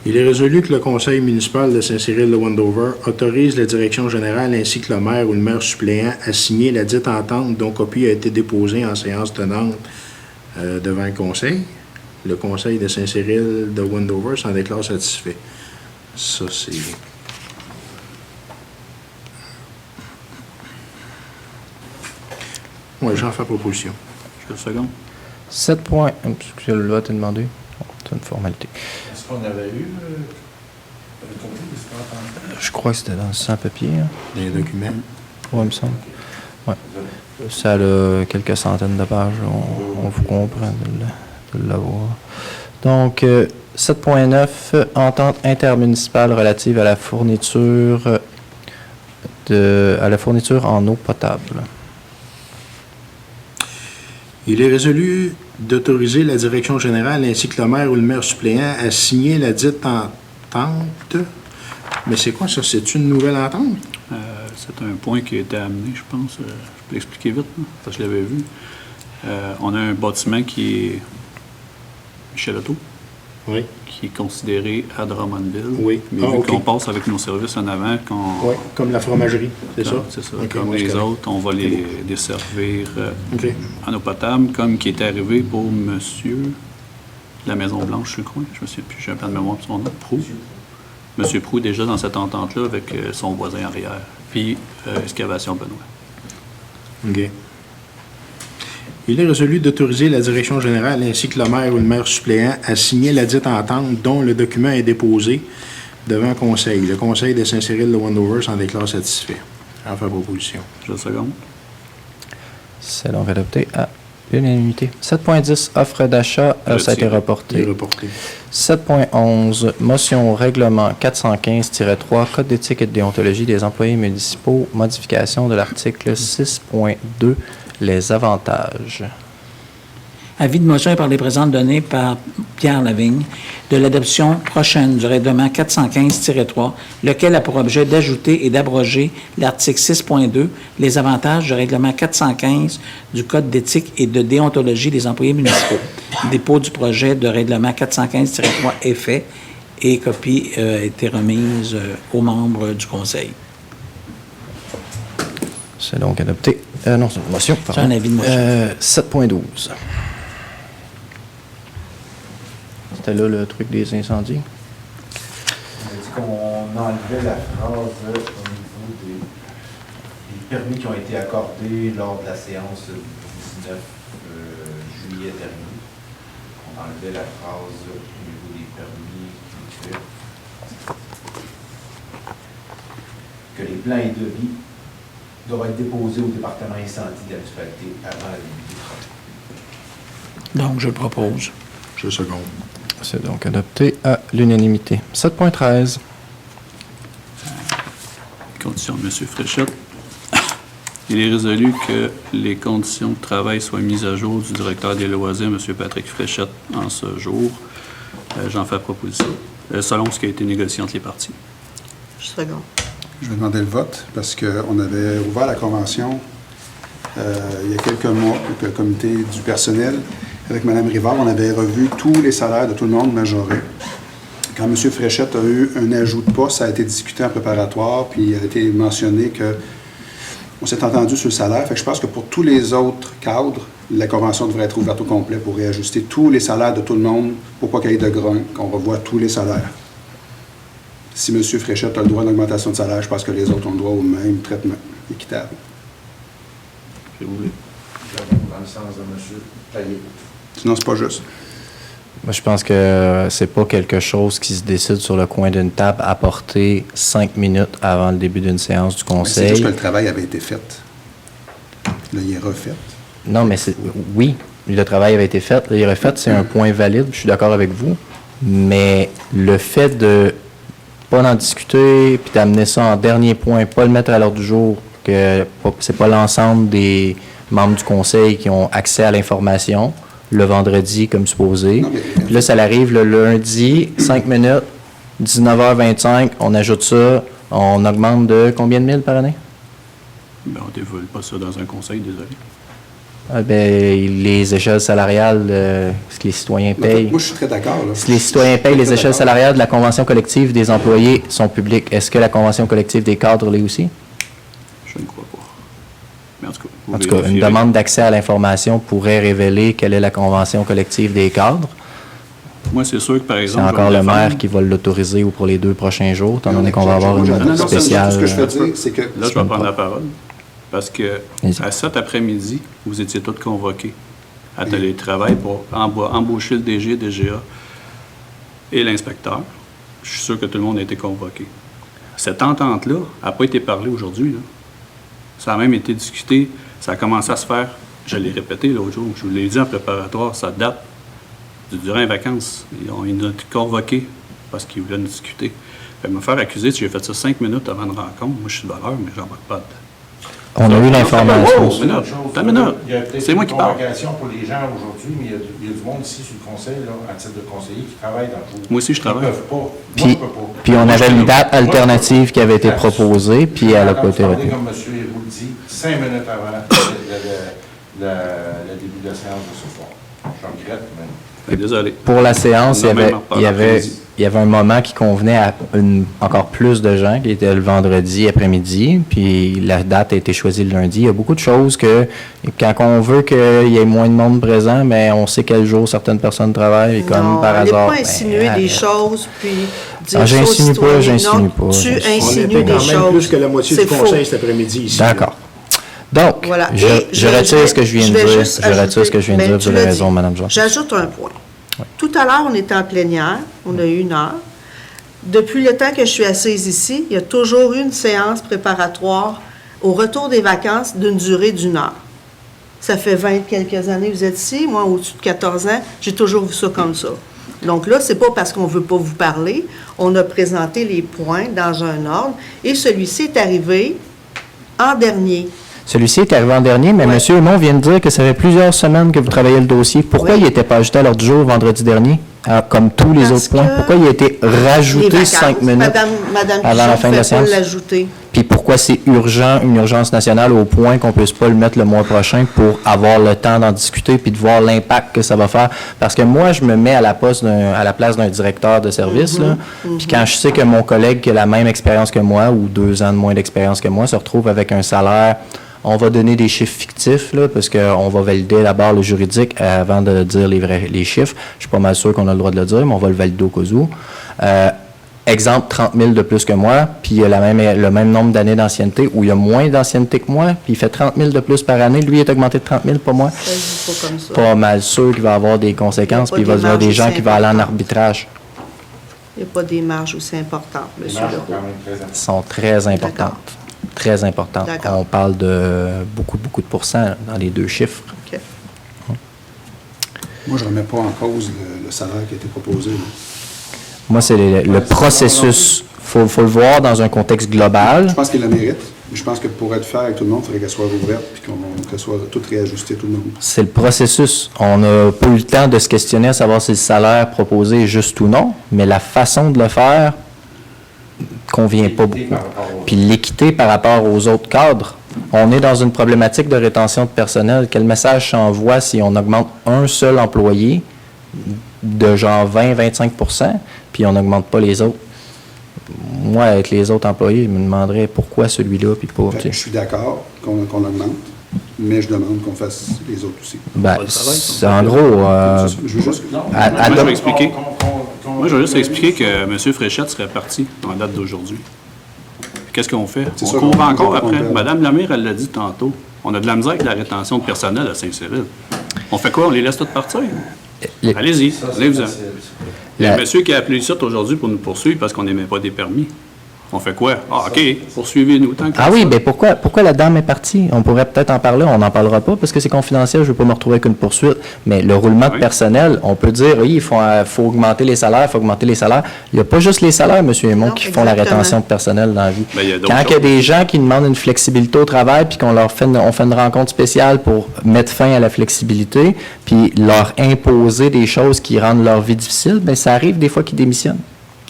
[SPEAKER 4] Il est résolu que le conseil municipal de Saint-Cyril de Wendover autorise la direction générale ainsi que le maire ou le maire suppléant à signer la dite entente dont copie a été déposée en séance tenante devant le conseil. Le conseil de Saint-Cyril de Wendover s'en déclare satisfait. Ça, c'est... Oui, j'en fais proposition.
[SPEAKER 3] Je seconde.
[SPEAKER 1] 7 points. Excusez, le vote est demandé. C'est une formalité.
[SPEAKER 2] Est-ce qu'on avait eu une copie de ce qu'on entendait?
[SPEAKER 1] Je crois que c'était dans le sans-papier. Hein?
[SPEAKER 4] Dans les documents.
[SPEAKER 1] Oui, il me semble. Ouais. Ça a quelques centaines de pages. On vous comprend de l'avoir. Donc, 7.9, entente intermunicipale relative à la fourniture en eau potable.
[SPEAKER 4] Il est résolu d'autoriser la direction générale ainsi que le maire ou le maire suppléant à signer la dite entente. Mais c'est quoi ça? C'est une nouvelle entente?
[SPEAKER 3] C'est un point qui a été amené, je pense. Je peux l'expliquer vite, là, parce que je l'avais vu. On a un bâtiment qui est Michel Auto,
[SPEAKER 4] Oui.
[SPEAKER 3] qui est considéré à Drummondville.
[SPEAKER 4] Oui.
[SPEAKER 3] Mais
[SPEAKER 4] Ah,
[SPEAKER 3] vu
[SPEAKER 4] OK.
[SPEAKER 3] qu'on passe avec nos services en avant,
[SPEAKER 4] Oui, comme la fromagerie, c'est ça?
[SPEAKER 3] C'est ça.
[SPEAKER 4] OK,
[SPEAKER 3] Comme
[SPEAKER 4] ouais, c'est
[SPEAKER 3] les
[SPEAKER 4] correct.
[SPEAKER 3] autres, on va les desservir
[SPEAKER 4] OK.
[SPEAKER 3] en eau potable, comme qui est arrivé pour monsieur de la Maison-Blanche, je crois. Je me souviens plus, j'ai un plan de mémoire pour son nom. Proux. Monsieur Proux, déjà dans cette entente-là avec son voisin arrière. Puis Excavation Benoît.
[SPEAKER 4] OK. Il est résolu d'autoriser la direction générale ainsi que le maire ou le maire suppléant à signer la dite entente dont le document est déposé devant le conseil. Le conseil de Saint-Cyril de Wendover s'en déclare satisfait. En fait proposition.
[SPEAKER 3] Je le seconde.
[SPEAKER 1] C'est donc adopté à l'unanimité. 7.10, offre d'achat, ça a été
[SPEAKER 3] Retiré.
[SPEAKER 4] Il est
[SPEAKER 1] reporté.
[SPEAKER 4] reporté.
[SPEAKER 1] 7.11, motion règlement 415-3, Code d'éthique et de déontologie des employés municipaux, modification de l'article 6.2, les avantages.
[SPEAKER 5] Avis de motion est par les présentes données par Pierre Lavigne de l'adoption prochaine du règlement 415-3, lequel a pour objet d'ajouter et d'abroger l'article 6.2, les avantages du règlement 415 du Code d'éthique et de déontologie des employés municipaux. Dépôt du projet de règlement 415-3 est fait et copie a été remise aux membres du Conseil.
[SPEAKER 1] C'est donc adopté. Non, c'est une motion.
[SPEAKER 5] C'est un avis de motion.
[SPEAKER 1] 7.12. C'était là le truc des incendies.
[SPEAKER 7] On a dit qu'on enlevait la phrase au niveau des permis qui ont été accordés lors de la séance du 19 juillet dernier. On enlevait la phrase au niveau des permis qui fait que les plans et devis doivent être déposés au département incendie de la municipalité avant la limite du projet.
[SPEAKER 5] Donc, je le propose.
[SPEAKER 4] Je seconde.
[SPEAKER 1] C'est donc adopté à l'unanimité. 7.13.
[SPEAKER 3] Condition de M. Fréchette. Il est résolu que les conditions de travail soient mises à jour du directeur des loisirs, M. Patrick Fréchette, en ce jour. J'en fais proposition, selon ce qui a été négocié entre les parties.
[SPEAKER 6] Je seconde.
[SPEAKER 9] Je vais demander le vote parce qu'on avait ouvert la convention il y a quelques mois avec le comité du personnel. Avec Mme Rivard, on avait revu tous les salaires de tout le monde majorés. Quand M. Fréchette a eu un ajout de poste, ça a été discuté en préparatoire, puis il a été mentionné qu'on s'est entendu sur le salaire. Fait que je pense que pour tous les autres cadres, la convention devrait être ouverte au complet pour réajuster tous les salaires de tout le monde pour pas qu'il y ait de grogne, qu'on revoie tous les salaires. Si M. Fréchette a le droit à une augmentation de salaire, je pense que les autres ont le droit au même traitement équitable.
[SPEAKER 3] Si vous voulez.
[SPEAKER 2] Je vais dans le sens de M. Taillé.
[SPEAKER 9] Sinon, c'est pas juste.
[SPEAKER 1] Moi, je pense que c'est pas quelque chose qui se décide sur le coin d'une table à porter 5 minutes avant le début d'une séance du
[SPEAKER 9] Mais c'est
[SPEAKER 1] conseil.
[SPEAKER 9] juste que le travail avait été fait. Là, il est refait.
[SPEAKER 1] Non, mais oui, le travail avait été fait. Il est refait, c'est un point valide, je suis d'accord avec vous. Mais le fait de pas en discuter, puis d'amener ça en dernier point, pas le mettre à l'ordre du jour, que c'est pas l'ensemble des membres du conseil qui ont accès à l'information le vendredi comme supposé.
[SPEAKER 9] Non, mais-
[SPEAKER 1] Puis là, ça arrive le lundi, 5 minutes, 19h25, on ajoute ça, on augmente de combien de mille par année?
[SPEAKER 3] Ben, on ne dévoile pas ça dans un conseil, désolé.
[SPEAKER 1] Ah, ben, les échelles salariales, ce que les citoyens payent.
[SPEAKER 9] Moi, je suis très d'accord. là.
[SPEAKER 1] Si les citoyens payent les échelles salariales de la convention collective des employés sont publiques, est-ce que la convention collective des cadres l'est aussi?
[SPEAKER 3] Je ne crois pas. Mais en tout cas, vous
[SPEAKER 1] En tout cas, une
[SPEAKER 3] vérifierez.
[SPEAKER 1] demande d'accès à l'information pourrait révéler quelle est la convention collective des cadres.
[SPEAKER 3] Moi, c'est sûr que, par
[SPEAKER 1] C'est
[SPEAKER 3] exemple...
[SPEAKER 1] encore
[SPEAKER 3] je vais
[SPEAKER 1] le maire
[SPEAKER 3] défendre-
[SPEAKER 1] qui va l'autoriser ou pour les 2 prochains jours, étant donné qu'on va avoir
[SPEAKER 9] Non, non,
[SPEAKER 1] une
[SPEAKER 9] ça,
[SPEAKER 1] spéciale.
[SPEAKER 9] Ce que je veux dire, c'est que...
[SPEAKER 3] Là, je vais prendre la parole. Parce que
[SPEAKER 1] Vas-y.
[SPEAKER 3] à cet après-midi, vous étiez tous convoqués à télétravail pour embaucher le DG, DGA et l'inspecteur. Je suis sûr que tout le monde a été convoqué. Cette entente-là n'a pas été parlée aujourd'hui, là. Ça a même été discuté. Ça a commencé à se faire, je l'ai répété l'autre jour, je vous l'ai dit en préparatoire, ça date durant les vacances. Ils nous ont convoqués parce qu'ils voulaient nous discuter. Fait me faire accuser si j'ai fait ça 5 minutes avant une rencontre. Moi, je suis de valeur, mais j'en vois pas dedans.
[SPEAKER 1] On a eu l'information.
[SPEAKER 3] Oh, minute. Attends une minute.
[SPEAKER 2] Il y a peut-être
[SPEAKER 3] C'est moi
[SPEAKER 2] une
[SPEAKER 3] qui parle.
[SPEAKER 2] convocation pour les gens aujourd'hui, mais il y a du monde ici sur le conseil, là, à titre de conseiller, qui travaille dans le jour.
[SPEAKER 3] Moi aussi, je travaille.
[SPEAKER 2] Ils peuvent pas. Moi,
[SPEAKER 1] Puis,
[SPEAKER 2] je peux pas.
[SPEAKER 1] puis on avait une date alternative qui avait été proposée, puis elle n'a pas été retenue.
[SPEAKER 2] Comme M. Héroux le dit, 5 minutes avant le début de la séance de ce soir. Je regrette, mais...
[SPEAKER 3] Désolé.
[SPEAKER 1] Pour la séance,
[SPEAKER 3] On a même pas
[SPEAKER 1] il y avait un moment qui convenait à encore plus de gens, qui était le vendredi après-midi, puis la date a été choisie le lundi. Il y a beaucoup de choses que, quand on veut qu'il y ait moins de monde présent, mais on sait quel jour certaines personnes travaillent, et comme
[SPEAKER 6] Non,
[SPEAKER 1] par
[SPEAKER 6] allez
[SPEAKER 1] hasard...
[SPEAKER 6] pas insinuer des
[SPEAKER 1] arrête.
[SPEAKER 6] choses, puis dire
[SPEAKER 1] Ah,
[SPEAKER 6] ça aux
[SPEAKER 1] j'insinue pas,
[SPEAKER 6] citoyens.
[SPEAKER 1] j'insinue
[SPEAKER 6] Non,
[SPEAKER 1] pas,
[SPEAKER 6] tu
[SPEAKER 1] j'insinue.
[SPEAKER 4] On
[SPEAKER 6] insinues
[SPEAKER 4] était
[SPEAKER 6] des
[SPEAKER 4] quand même
[SPEAKER 6] choses.
[SPEAKER 4] plus que la moitié du
[SPEAKER 6] C'est
[SPEAKER 4] conseil
[SPEAKER 6] faux.
[SPEAKER 4] cet après-midi ici.
[SPEAKER 1] D'accord. Donc,
[SPEAKER 6] Voilà.
[SPEAKER 1] je
[SPEAKER 6] Et
[SPEAKER 1] retire ce que je viens de
[SPEAKER 6] vais
[SPEAKER 1] dire.
[SPEAKER 6] juste
[SPEAKER 1] Je retire ce que je viens de
[SPEAKER 6] ajouter-
[SPEAKER 1] dire. Vous
[SPEAKER 6] ben,
[SPEAKER 1] avez
[SPEAKER 6] tu l'as
[SPEAKER 1] raison,
[SPEAKER 6] dit.
[SPEAKER 1] Mme Jean.
[SPEAKER 6] J'ajoute un point. Tout à l'heure, on était en plénière, on a eu 1 heure. Depuis le temps que je suis assise ici, il y a toujours eu une séance préparatoire au retour des vacances d'une durée d'1 heure. Ça fait 20 quelques années que vous êtes ici, moi, au-dessus de 14 ans, j'ai toujours vu ça comme ça. Donc là, c'est pas parce qu'on veut pas vous parler, on a présenté les points dans un ordre, et celui-ci est arrivé en dernier.
[SPEAKER 1] Celui-ci est arrivé en dernier, mais
[SPEAKER 6] Ouais.
[SPEAKER 1] M. Aymon vient de dire que ça fait plusieurs semaines que vous travaillez le dossier. Pourquoi
[SPEAKER 6] Oui.
[SPEAKER 1] il n'était pas ajouté à l'ordre du jour vendredi dernier, comme tous les
[SPEAKER 6] Parce
[SPEAKER 1] autres points?
[SPEAKER 6] que
[SPEAKER 1] Pourquoi il a été
[SPEAKER 6] Les
[SPEAKER 1] rajouté
[SPEAKER 6] vacances,
[SPEAKER 1] 5 minutes
[SPEAKER 6] Madame
[SPEAKER 1] avant la
[SPEAKER 6] Pichon
[SPEAKER 1] fin de la
[SPEAKER 6] ne fait pas
[SPEAKER 1] séance?
[SPEAKER 6] l'ajouter.
[SPEAKER 1] Puis pourquoi c'est urgent, une urgence nationale, au point qu'on ne puisse pas le mettre le mois prochain pour avoir le temps d'en discuter puis de voir l'impact que ça va faire? Parce que moi, je me mets à la place d'un directeur de service, là. Puis quand je sais que mon collègue qui a la même expérience que moi ou 2 ans de moins d'expérience que moi se retrouve avec un salaire, on va donner des chiffres fictifs, là, parce qu'on va valider d'abord le juridique avant de dire les chiffres. Je suis pas mal sûr qu'on a le droit de le dire, mais on va le valider au cas où. Exemple, 30 000 de plus que moi, puis il a le même nombre d'années d'ancienneté, ou il a moins d'ancienneté que moi, puis il fait 30 000 de plus par année. Lui, il est augmenté de 30 000, pas moi.
[SPEAKER 6] Ça se dit pas comme ça.
[SPEAKER 1] Pas mal sûr qu'il va avoir des conséquences,
[SPEAKER 6] Il y a
[SPEAKER 1] puis il
[SPEAKER 6] pas
[SPEAKER 1] va y avoir
[SPEAKER 6] des
[SPEAKER 1] des gens
[SPEAKER 6] marges
[SPEAKER 1] qui vont aller en
[SPEAKER 6] aussi
[SPEAKER 1] arbitrage.
[SPEAKER 6] Il n'y a pas des marges aussi importantes,
[SPEAKER 2] Les
[SPEAKER 6] M.
[SPEAKER 2] marges sont
[SPEAKER 6] Leroux.
[SPEAKER 2] quand même très importantes.
[SPEAKER 1] Sont très importantes.
[SPEAKER 6] D'accord.
[SPEAKER 1] Très importantes.
[SPEAKER 6] D'accord.
[SPEAKER 1] On parle de beaucoup de pourcents dans les 2 chiffres.
[SPEAKER 6] OK.
[SPEAKER 9] Moi, je ne remets pas en cause le salaire qui a été proposé. là.
[SPEAKER 1] Moi, c'est le processus. Il faut le voir dans un contexte global.
[SPEAKER 9] Je pense qu'il la mérite. Mais je pense que pour être fair avec tout le monde, il faudrait qu'elle soit rouverte et qu'elle soit toute réajustée, tout le monde.
[SPEAKER 1] C'est le processus. On n'a pas eu le temps de se questionner à savoir si le salaire proposé est juste ou non, mais la façon de le faire convient pas
[SPEAKER 2] L'équité
[SPEAKER 1] beaucoup.
[SPEAKER 2] par rapport aux-
[SPEAKER 1] Puis l'équité par rapport aux autres cadres. On est dans une problématique de rétention de personnel. Quel message s'envoie si on augmente un seul employé de genre 20-25 % puis on n'augmente pas les autres? Moi, avec les autres employés, je me demanderais pourquoi celui-là, puis pas...
[SPEAKER 9] Fait que
[SPEAKER 1] tu
[SPEAKER 9] je
[SPEAKER 1] sais.
[SPEAKER 9] suis d'accord qu'on augmente, mais je demande qu'on fasse les autres aussi.
[SPEAKER 1] Ben, c'est en gros...
[SPEAKER 9] Je veux juste...
[SPEAKER 2] Non,
[SPEAKER 1] À-
[SPEAKER 2] mais
[SPEAKER 1] à
[SPEAKER 3] moi, je
[SPEAKER 1] dom-
[SPEAKER 3] vais expliquer. Moi, je vais juste
[SPEAKER 2] qu'on-
[SPEAKER 3] expliquer que M. Fréchette serait parti en date d'aujourd'hui. Qu'est-ce qu'on fait?
[SPEAKER 9] C'est
[SPEAKER 3] On
[SPEAKER 9] sûr
[SPEAKER 3] court
[SPEAKER 9] qu'on-
[SPEAKER 3] encore
[SPEAKER 9] qu'on
[SPEAKER 3] après.
[SPEAKER 9] perd.
[SPEAKER 3] Mme Lemire, elle l'a dit tantôt. On a de la misère avec la rétention de personnel à Saint-Cyril. On fait quoi? On les laisse tous partir?
[SPEAKER 1] les-
[SPEAKER 3] Allez-y,
[SPEAKER 2] Ça, c'est
[SPEAKER 3] allez-vous-en.
[SPEAKER 2] facile.
[SPEAKER 3] Il y a un
[SPEAKER 1] La-
[SPEAKER 3] monsieur qui a appelé ici aujourd'hui pour nous poursuivre parce qu'on n'aimait pas des permis. On fait quoi? Ah, OK, poursuivez-nous tant que
[SPEAKER 1] Ah oui, bien pourquoi la dame est partie? On pourrait peut-être en parler, on n'en parlera pas parce que c'est confidentiel, je ne veux pas me retrouver avec une poursuite. Mais le roulement de
[SPEAKER 3] Oui.
[SPEAKER 1] personnel, on peut dire, oui, il faut augmenter les salaires, il faut augmenter les salaires. Il n'y a pas juste les salaires, M. Aymon,
[SPEAKER 6] Non,
[SPEAKER 1] qui font la
[SPEAKER 6] exactement.
[SPEAKER 1] rétention de personnel dans la vie.
[SPEAKER 3] Ben, il y a d'autres
[SPEAKER 1] Quand il y a
[SPEAKER 3] choses.
[SPEAKER 1] des gens qui demandent une flexibilité au travail, puis on fait une rencontre spéciale pour mettre fin à la flexibilité, puis leur imposer des choses qui rendent leur vie difficile, bien, ça arrive des fois qu'ils démissionnent.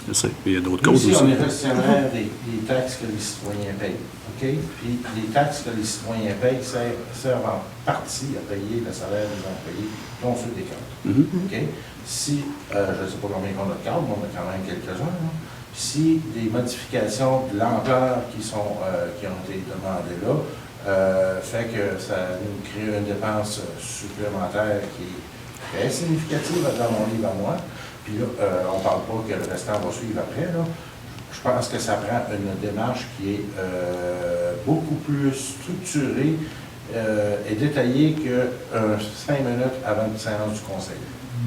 [SPEAKER 3] Je sais, mais il y a d'autres
[SPEAKER 2] Nous
[SPEAKER 3] causes
[SPEAKER 2] aussi,
[SPEAKER 3] aussi.
[SPEAKER 2] on est gestionnaire des taxes que les citoyens payent. OK? Puis les taxes que les citoyens payent servent en partie à payer le salaire des employés, dont ceux des cadres.
[SPEAKER 3] Mhm.
[SPEAKER 2] OK? Si, je ne sais pas combien on a de cadres, mais on a quand même quelques-uns. Là. Si des modifications de l'ampleur qui ont été demandées là, fait que ça nous crée une dépense supplémentaire qui est très significative dans mon livre à moi. Puis là, on ne parle pas que le restant va suivre après. Là. Je pense que ça prend une démarche qui est beaucoup plus structurée et détaillée que 5 minutes avant une séance du conseil.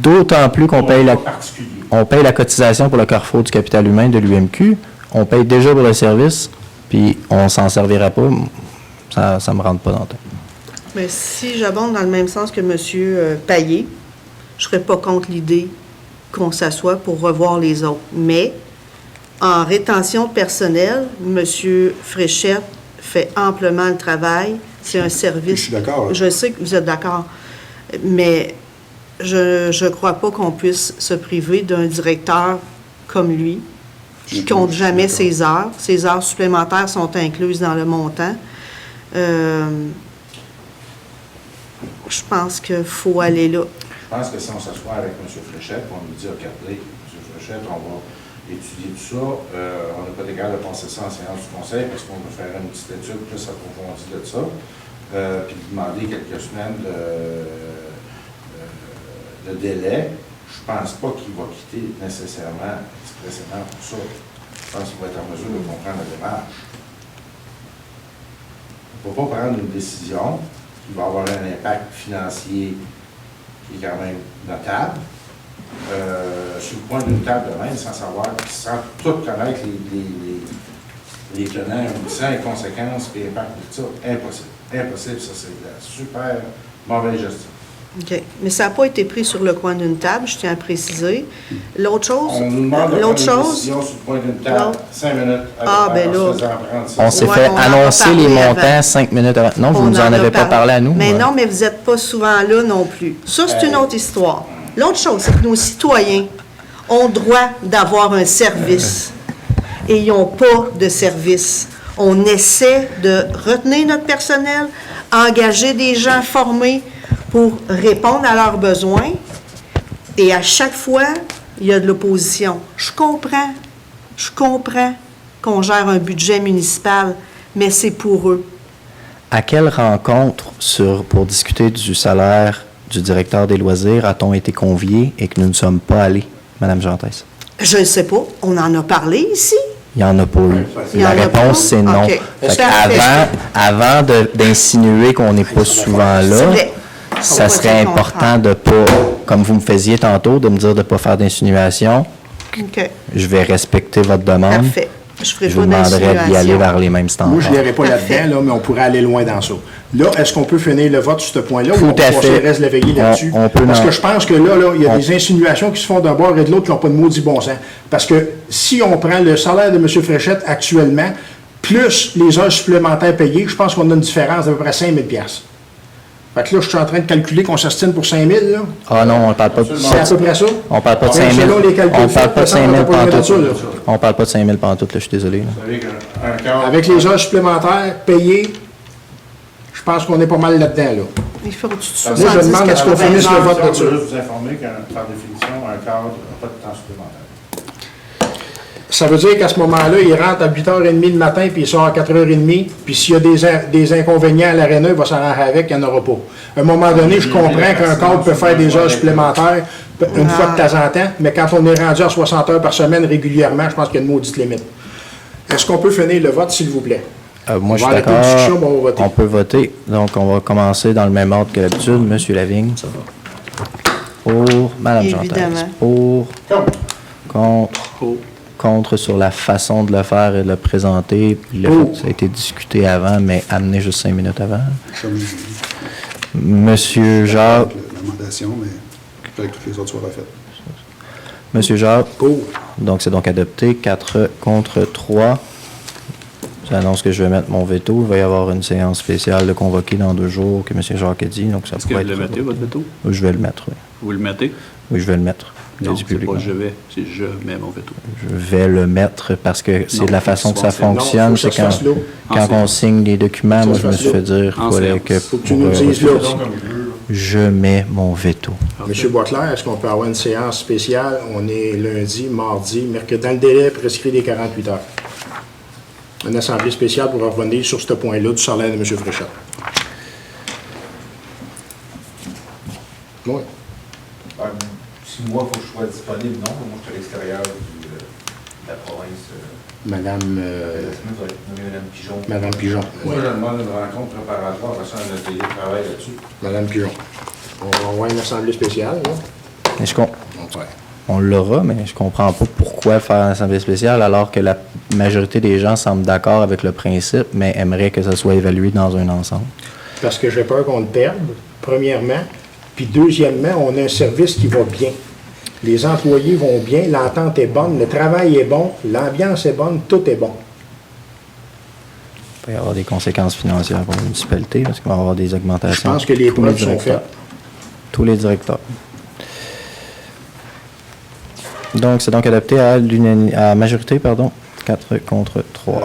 [SPEAKER 1] D'autant plus qu'on paye
[SPEAKER 2] Pas
[SPEAKER 1] la...
[SPEAKER 2] particulier.
[SPEAKER 1] On paye la cotisation pour le carrefour du capital humain de l'UMQ. On paye déjà pour le service, puis on s'en servira pas. Ça ne me rentre pas dans le tête.
[SPEAKER 6] Mais si j'abonde dans le même sens que M. Payet, je ne serais pas contre l'idée qu'on s'assoie pour revoir les autres. Mais en rétention de personnel, M. Fréchette fait amplement le travail. C'est un service.
[SPEAKER 9] Je suis d'accord.
[SPEAKER 6] Je sais que vous êtes d'accord. Mais je ne crois pas qu'on puisse se priver d'un directeur comme lui, qui ne compte jamais ses heures. Ses heures supplémentaires sont incluses dans le montant. Je pense qu'il faut aller là.
[SPEAKER 2] Je pense que si on s'assoit avec M. Fréchette, on lui dit, regardez, M. Fréchette, on va étudier tout ça. On n'a pas d'égal de passer ça en séance du conseil parce qu'on va faire une petite étude plus approfondie de ça. Puis demander quelques semaines de délai. Je ne pense pas qu'il va quitter nécessairement expressément pour ça. Je pense qu'il va être en mesure de comprendre la démarche. On ne peut pas prendre une décision qui va avoir un impact financier qui est quand même notable, sur le point d'une table de même, sans savoir, sans tout connaître les tenants, sans les conséquences et l'impact de ça. Impossible. Impossible, ça, c'est de la super mauvaise gestion.
[SPEAKER 6] OK. Mais ça n'a pas été pris sur le coin d'une table, je tiens à préciser. L'autre chose...
[SPEAKER 2] On nous demande de
[SPEAKER 6] l'autre
[SPEAKER 2] prendre une
[SPEAKER 6] chose...
[SPEAKER 2] décision sur le point d'une table, 5 minutes
[SPEAKER 6] Ah, ben là...
[SPEAKER 1] On s'est
[SPEAKER 6] Ouais,
[SPEAKER 1] fait
[SPEAKER 6] on en a
[SPEAKER 1] annoncer
[SPEAKER 6] parlé
[SPEAKER 1] les
[SPEAKER 6] avant.
[SPEAKER 1] montants 5 minutes avant. Non, vous
[SPEAKER 6] On
[SPEAKER 1] nous en
[SPEAKER 6] a
[SPEAKER 1] avez pas parlé à nous.
[SPEAKER 6] Mais
[SPEAKER 1] ouais.
[SPEAKER 6] non, mais vous n'êtes pas souvent là non plus. Ça, c'est une autre histoire. L'autre chose, c'est que nos citoyens ont droit d'avoir un service et ils n'ont pas de service. On essaie de retenir notre personnel, engager des gens formés pour répondre à leurs besoins et à chaque fois, il y a de l'opposition. Je comprends qu'on gère un budget municipal, mais c'est pour eux.
[SPEAKER 1] À quelle rencontre pour discuter du salaire du directeur des loisirs a-t-on été conviés et que nous ne sommes pas allés, Mme Gentès?
[SPEAKER 6] Je ne sais pas. On en a parlé ici.
[SPEAKER 1] Il n'y en a pas eu.
[SPEAKER 6] Il y
[SPEAKER 1] La
[SPEAKER 6] en a pas?
[SPEAKER 1] réponse, c'est non.
[SPEAKER 6] OK.
[SPEAKER 1] Fait
[SPEAKER 6] Parfait.
[SPEAKER 1] avant d'insinuer qu'on n'est pas souvent
[SPEAKER 6] C'est
[SPEAKER 1] là,
[SPEAKER 6] vrai.
[SPEAKER 1] ça
[SPEAKER 6] On
[SPEAKER 1] serait
[SPEAKER 6] va dire
[SPEAKER 1] important de pas, comme vous me faisiez tantôt, de me dire de ne pas faire d'insinuation.
[SPEAKER 6] OK.
[SPEAKER 1] Je vais respecter votre demande.
[SPEAKER 6] Parfait. Je ferai
[SPEAKER 1] Je
[SPEAKER 6] pas
[SPEAKER 1] vous demanderai d'y aller
[SPEAKER 6] d'insinuation.
[SPEAKER 1] vers les mêmes standards.
[SPEAKER 4] Moi, je n'irai pas
[SPEAKER 6] Parfait.
[SPEAKER 4] là-dedans, là, mais on pourrait aller loin dans ça. Là, est-ce qu'on peut finir le vote sur ce point-là ou
[SPEAKER 1] Tout
[SPEAKER 4] on peut
[SPEAKER 1] à
[SPEAKER 4] passer
[SPEAKER 1] fait.
[SPEAKER 4] le reste de la veillée là-dessus?
[SPEAKER 1] On peut
[SPEAKER 4] Parce
[SPEAKER 1] non.
[SPEAKER 4] que je pense que là, il y a des insinuations qui se font d'un bord et de l'autre qui n'ont pas de maudit bon sens. Parce que si on prend le salaire de M. Fréchette actuellement, plus les heures supplémentaires payées, je pense qu'on a une différence d'à peu près 5 000 $. Fait que là, je suis en train de calculer qu'on s'estime pour 5 000 là.
[SPEAKER 1] Ah non, on ne parle pas de
[SPEAKER 4] C'est à peu près ça?
[SPEAKER 1] On parle pas de
[SPEAKER 4] Même
[SPEAKER 1] 5 000.
[SPEAKER 4] selon les calculs
[SPEAKER 1] On parle pas de
[SPEAKER 4] faits,
[SPEAKER 1] 5 000
[SPEAKER 4] on peut pas mettre ça, là.
[SPEAKER 1] pantoute. On parle pas de 5 000 pantoute, là, je suis désolé. là.
[SPEAKER 2] Vous savez qu'un cadre...
[SPEAKER 4] Avec les heures supplémentaires payées, je pense qu'on est pas mal là-dedans, là.
[SPEAKER 6] Il faut au-dessus de
[SPEAKER 4] Moi,
[SPEAKER 6] 70,
[SPEAKER 4] je demande est-ce qu'on
[SPEAKER 6] 80
[SPEAKER 4] finisse le
[SPEAKER 6] heures.
[SPEAKER 4] vote
[SPEAKER 2] Je veux
[SPEAKER 4] là-dessus.
[SPEAKER 2] juste vous informer qu'en par définition, un cadre n'a pas de temps supplémentaire.
[SPEAKER 4] Ça veut dire qu'à ce moment-là, il rentre à 8h30 le matin, puis il sort à 4h30, puis s'il y a des inconvénients à l'aréna, il va s'arranger avec, il n'y en aura pas. À un moment donné, je comprends qu'un cadre peut faire des heures supplémentaires une fois de temps en temps, mais quand on est rendu à 60 heures par semaine régulièrement, je pense qu'il y a une maudite limite. Est-ce qu'on peut finir le vote, s'il vous plaît?
[SPEAKER 1] Moi, je
[SPEAKER 4] On
[SPEAKER 1] suis
[SPEAKER 4] va arrêter la discussion,
[SPEAKER 1] d'accord.
[SPEAKER 4] mais on va voter.
[SPEAKER 1] On peut voter. Donc, on va commencer dans le même ordre que d'habitude. Monsieur Lavigne. Pour. Madame
[SPEAKER 6] Évidemment.
[SPEAKER 1] Gentès. Pour. Contre. Contre sur la façon de le faire et de le présenter. Puis le fait que ça a été discuté avant, mais amené juste 5 minutes avant. Monsieur Jacques.
[SPEAKER 9] L'amendation, mais il fallait que toutes les autres soient refaites.
[SPEAKER 1] Monsieur Jacques.
[SPEAKER 4] Pour.
[SPEAKER 1] Donc, c'est donc adopté. 4 contre 3. J'annonce que je vais mettre mon veto. Il va y avoir une séance spéciale de convoquer dans 2 jours que M. Jacques a dit. Donc, ça
[SPEAKER 3] Est-ce que
[SPEAKER 1] pourrait
[SPEAKER 3] vous le
[SPEAKER 1] être...
[SPEAKER 3] mettez, votre veto?
[SPEAKER 1] Je vais le mettre, oui.
[SPEAKER 3] Vous le mettez?
[SPEAKER 1] Oui, je vais le mettre.
[SPEAKER 3] Non,
[SPEAKER 1] Dit
[SPEAKER 3] c'est pas
[SPEAKER 1] publiquement.
[SPEAKER 3] je vais, c'est je mets mon veto.
[SPEAKER 1] Je vais le mettre parce que c'est
[SPEAKER 3] Non,
[SPEAKER 1] de la façon que ça
[SPEAKER 3] souvent, c'est-
[SPEAKER 1] fonctionne.
[SPEAKER 4] non, faut
[SPEAKER 1] C'est
[SPEAKER 4] que ça se fasse là.
[SPEAKER 1] quand on signe les documents, moi, je me suis fait dire
[SPEAKER 3] En
[SPEAKER 1] qu'il fallait
[SPEAKER 3] séance.
[SPEAKER 1] que
[SPEAKER 4] Faut que tu nous dises là.
[SPEAKER 1] je mets mon veto.
[SPEAKER 4] Monsieur Boisclair, est-ce qu'on peut avoir une séance spéciale? On est lundi, mardi, mercredi, dans le délai prescrit des 48 heures. Une assemblée spéciale pour revenir sur ce point-là du salaire de M. Fréchette. Oui.
[SPEAKER 7] Si moi, il faut que je sois disponible, non. Moi, je suis à l'extérieur de la province.
[SPEAKER 4] Madame,
[SPEAKER 7] La semaine, vous allez nommer Mme Pigeon.
[SPEAKER 4] Madame Pigeon.
[SPEAKER 2] Moi, je demande une rencontre préparatoire, parce qu'on a payé le travail là-dessus.
[SPEAKER 4] Madame Pigeon. On va avoir une assemblée spéciale, là.
[SPEAKER 1] Mais
[SPEAKER 4] Ouais.
[SPEAKER 1] on l'aura, mais je comprends pas pourquoi faire une assemblée spéciale alors que la majorité des gens semblent d'accord avec le principe, mais aimeraient que ça soit évalué dans un ensemble.
[SPEAKER 4] Parce que j'ai peur qu'on le perde, premièrement. Puis deuxièmement, on a un service qui va bien. Les employés vont bien, l'entente est bonne, le travail est bon, l'ambiance est bonne, tout est bon.
[SPEAKER 1] Il peut y avoir des conséquences financières pour la municipalité parce qu'il va y avoir des augmentations.
[SPEAKER 4] Je pense que les
[SPEAKER 1] Tous
[SPEAKER 4] preuves sont
[SPEAKER 1] directeurs.
[SPEAKER 4] faites.
[SPEAKER 1] Tous les directeurs. Donc, c'est donc adopté à majorité, 4 contre 3.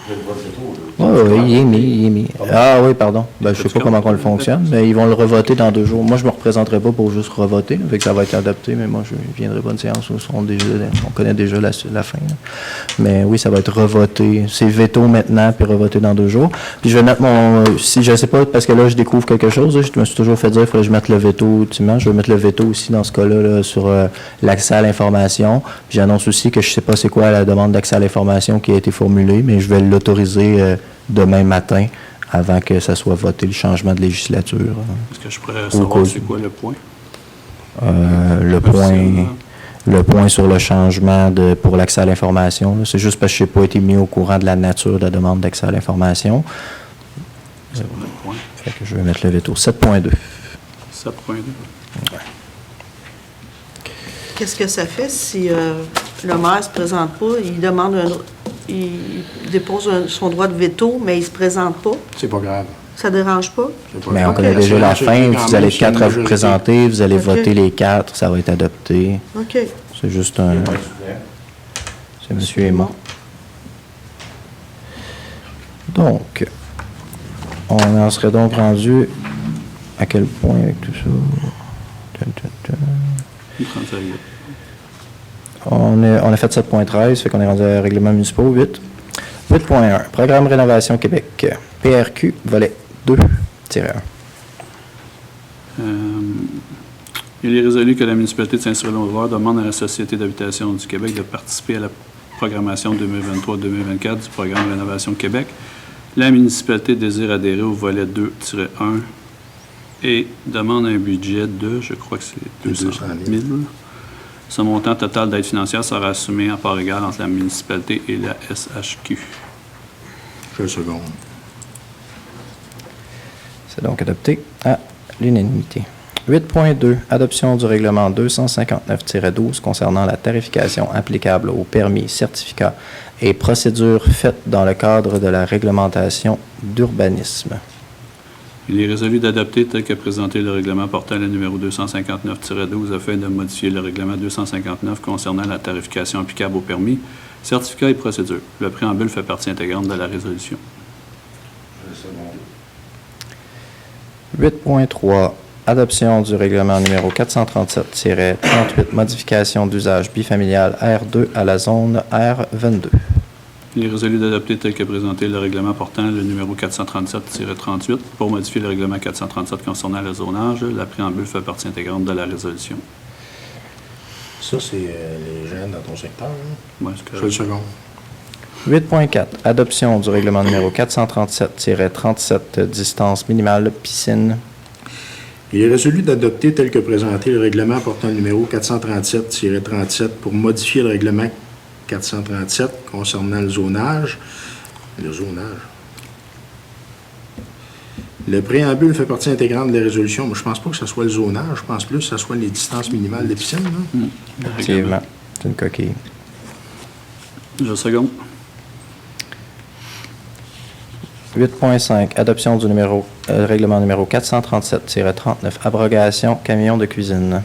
[SPEAKER 2] Je le vote veto, là.
[SPEAKER 1] Oui, il est mis. Ah oui, pardon. Ben, je sais pas comment on le fonctionne, mais ils vont le revoter dans 2 jours. Moi, je me représenterai pas pour juste revoter, avec ça va être adopté, mais moi, je ne viendrai pas de séance où on connaît déjà la fin. Là. Mais oui, ça va être revoté. C'est veto maintenant, puis revoté dans 2 jours. Puis je vais mettre si je sais pas, parce que là, je découvre quelque chose, là, je me suis toujours fait dire qu'il fallait que je mette le veto ultimement. Je vais mettre le veto aussi dans ce cas-là là, sur l'accès à l'information. Puis j'annonce aussi que je sais pas c'est quoi la demande d'accès à l'information qui a été formulée, mais je vais l'autoriser demain matin, avant que ça soit voté le changement de législature.
[SPEAKER 3] Est-ce que je pourrais savoir c'est quoi le point?
[SPEAKER 1] Le point sur le changement pour l'accès à l'information, là, c'est juste parce que je n'ai pas été mis au courant de la nature de la demande d'accès à l'information.
[SPEAKER 3] C'est quoi le point?
[SPEAKER 1] Fait que je vais mettre le veto. 7.2.
[SPEAKER 3] 7.2.
[SPEAKER 6] Qu'est-ce que ça fait si le maire ne se présente pas, il dépose son droit de veto, mais il ne se présente pas?
[SPEAKER 4] C'est pas grave.
[SPEAKER 6] Ça ne dérange pas?
[SPEAKER 4] C'est pas
[SPEAKER 1] Mais
[SPEAKER 4] grave.
[SPEAKER 1] on connaît déjà la fin. Vous allez être 4 à vous présenter, vous allez
[SPEAKER 6] Ok.
[SPEAKER 1] voter les 4, ça va être adopté.
[SPEAKER 6] OK.
[SPEAKER 1] C'est juste
[SPEAKER 2] Il
[SPEAKER 1] un...
[SPEAKER 2] n'y a pas de suppléant.
[SPEAKER 1] C'est M. Aymon. Donc, on en serait donc rendu à quel point avec tout ça? On a fait 7.13, fait qu'on est rendu à règlement municipal 8. 8.1, Programme Rénovation Québec. PRQ, volet 2-1.
[SPEAKER 3] Il est résolu que la municipalité de Saint-Cyr-Longueur demande à la Société d'habitation du Québec de participer à la programmation 2023-2024 du programme Rénovation Québec. La municipalité désire adhérer au volet 2-1 et demande un budget de, je crois que c'est 200 000. Ce montant total d'aide financière sera assumé en part égale entre la municipalité et la SHQ.
[SPEAKER 4] Je seconde.
[SPEAKER 1] C'est donc adopté à l'unanimité. 8.2, adoption du règlement 259-12 concernant la tarification applicable aux permis, certificats et procédures faites dans le cadre de la réglementation d'urbanisme.
[SPEAKER 3] Il est résolu d'adopter tel que présenté le règlement portant le numéro 259-12 afin de modifier le règlement 259 concernant la tarification applicable aux permis, certificats et procédures. Le préambule fait partie intégrante de la résolution.
[SPEAKER 2] Je le second.
[SPEAKER 1] 8.3, adoption du règlement numéro 437-38, modification d'usage bifamilial R2 à la zone R22.
[SPEAKER 3] Il est résolu d'adopter tel que présenté le règlement portant le numéro 437-38 pour modifier le règlement 437 concernant le zonage. La préambule fait partie intégrante de la résolution.
[SPEAKER 4] Ça, c'est les gens dans ton secteur. Hein?
[SPEAKER 3] Ouais, est-ce que-
[SPEAKER 4] Je le seconde.
[SPEAKER 1] 8.4, adoption du règlement numéro 437-37, distance minimale piscine.
[SPEAKER 4] Il est résolu d'adopter tel que présenté le règlement portant le numéro 437-37 pour modifier le règlement 437 concernant le zonage. Le zonage. Le préambule fait partie intégrante de la résolution, mais je pense pas que ce soit le zonage. Je pense plus que ce soit les distances minimales de piscine. Là.
[SPEAKER 3] Le règlement.
[SPEAKER 1] Effectivement, c'est une coquille.
[SPEAKER 3] Je seconde.
[SPEAKER 1] 8.5, adoption du règlement numéro 437-39, abrogation camion de cuisine.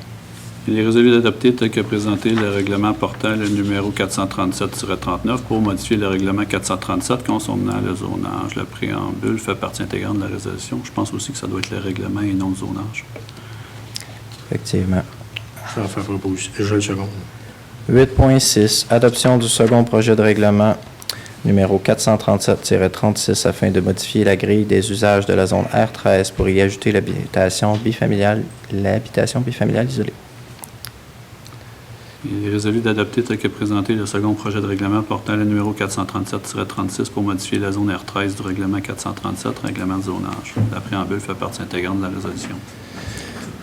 [SPEAKER 3] Il est résolu d'adopter tel que présenté le règlement portant le numéro 437-39 pour modifier le règlement 437 concernant le zonage. Le préambule fait partie intégrante de la résolution. Je pense aussi que ça doit être le règlement et non le zonage.
[SPEAKER 1] Effectivement.
[SPEAKER 4] Je vais en faire proposition. Je le seconde.
[SPEAKER 1] 8.6, adoption du second projet de règlement numéro 437-36 afin de modifier la grille des usages de la zone R13 pour y ajouter l'habitation bifamiliale isolée.
[SPEAKER 3] Il est résolu d'adopter tel que présenté le second projet de règlement portant le numéro 437-36 pour modifier la zone R13 du règlement 437, règlement de zonage. La préambule fait partie intégrante de la résolution.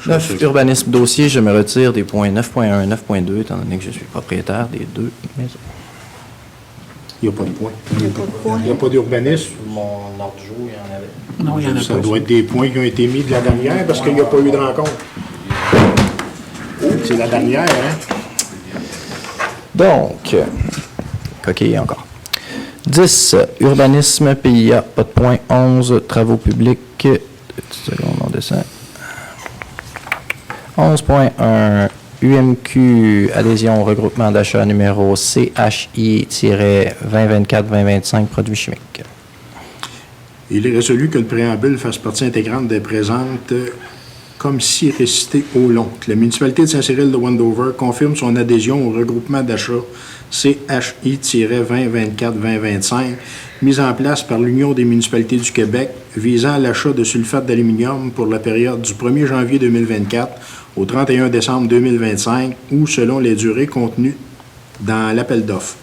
[SPEAKER 1] 9, urbanisme dossier, je me retire des points 9.1 et 9.2 étant donné que je suis propriétaire des 2 maisons.
[SPEAKER 4] Il n'y a pas de point.
[SPEAKER 6] Il n'y a pas de point.
[SPEAKER 4] Il n'y a pas d'urbanisme.
[SPEAKER 1] Sur mon ordre du jour, il y en avait.
[SPEAKER 5] Non, il y en a
[SPEAKER 4] Ça
[SPEAKER 5] pas.
[SPEAKER 4] doit être des points qui ont été mis de la dernière parce qu'il n'y a pas eu de rencontre. C'est la dernière, hein?
[SPEAKER 1] Donc, coquille encore. 10, urbanisme, PIA, pas de point. 11, travaux publics. 2 petites secondes, on descend. 11.1, UMQ, adhésion au regroupement d'achat numéro CHI-2024-2025, produits chimiques.
[SPEAKER 4] Il est résolu que le préambule fasse partie intégrante des présentes comme si récité au long. Que la municipalité de Saint-Cyril de Wendover confirme son adhésion au regroupement d'achat CHI-2024-2025 mis en place par l'Union des municipalités du Québec visant à l'achat de sulfate d'aluminium pour la période du 1er janvier 2024 au 31 décembre 2025 ou selon les durées contenues dans l'appel d'offres.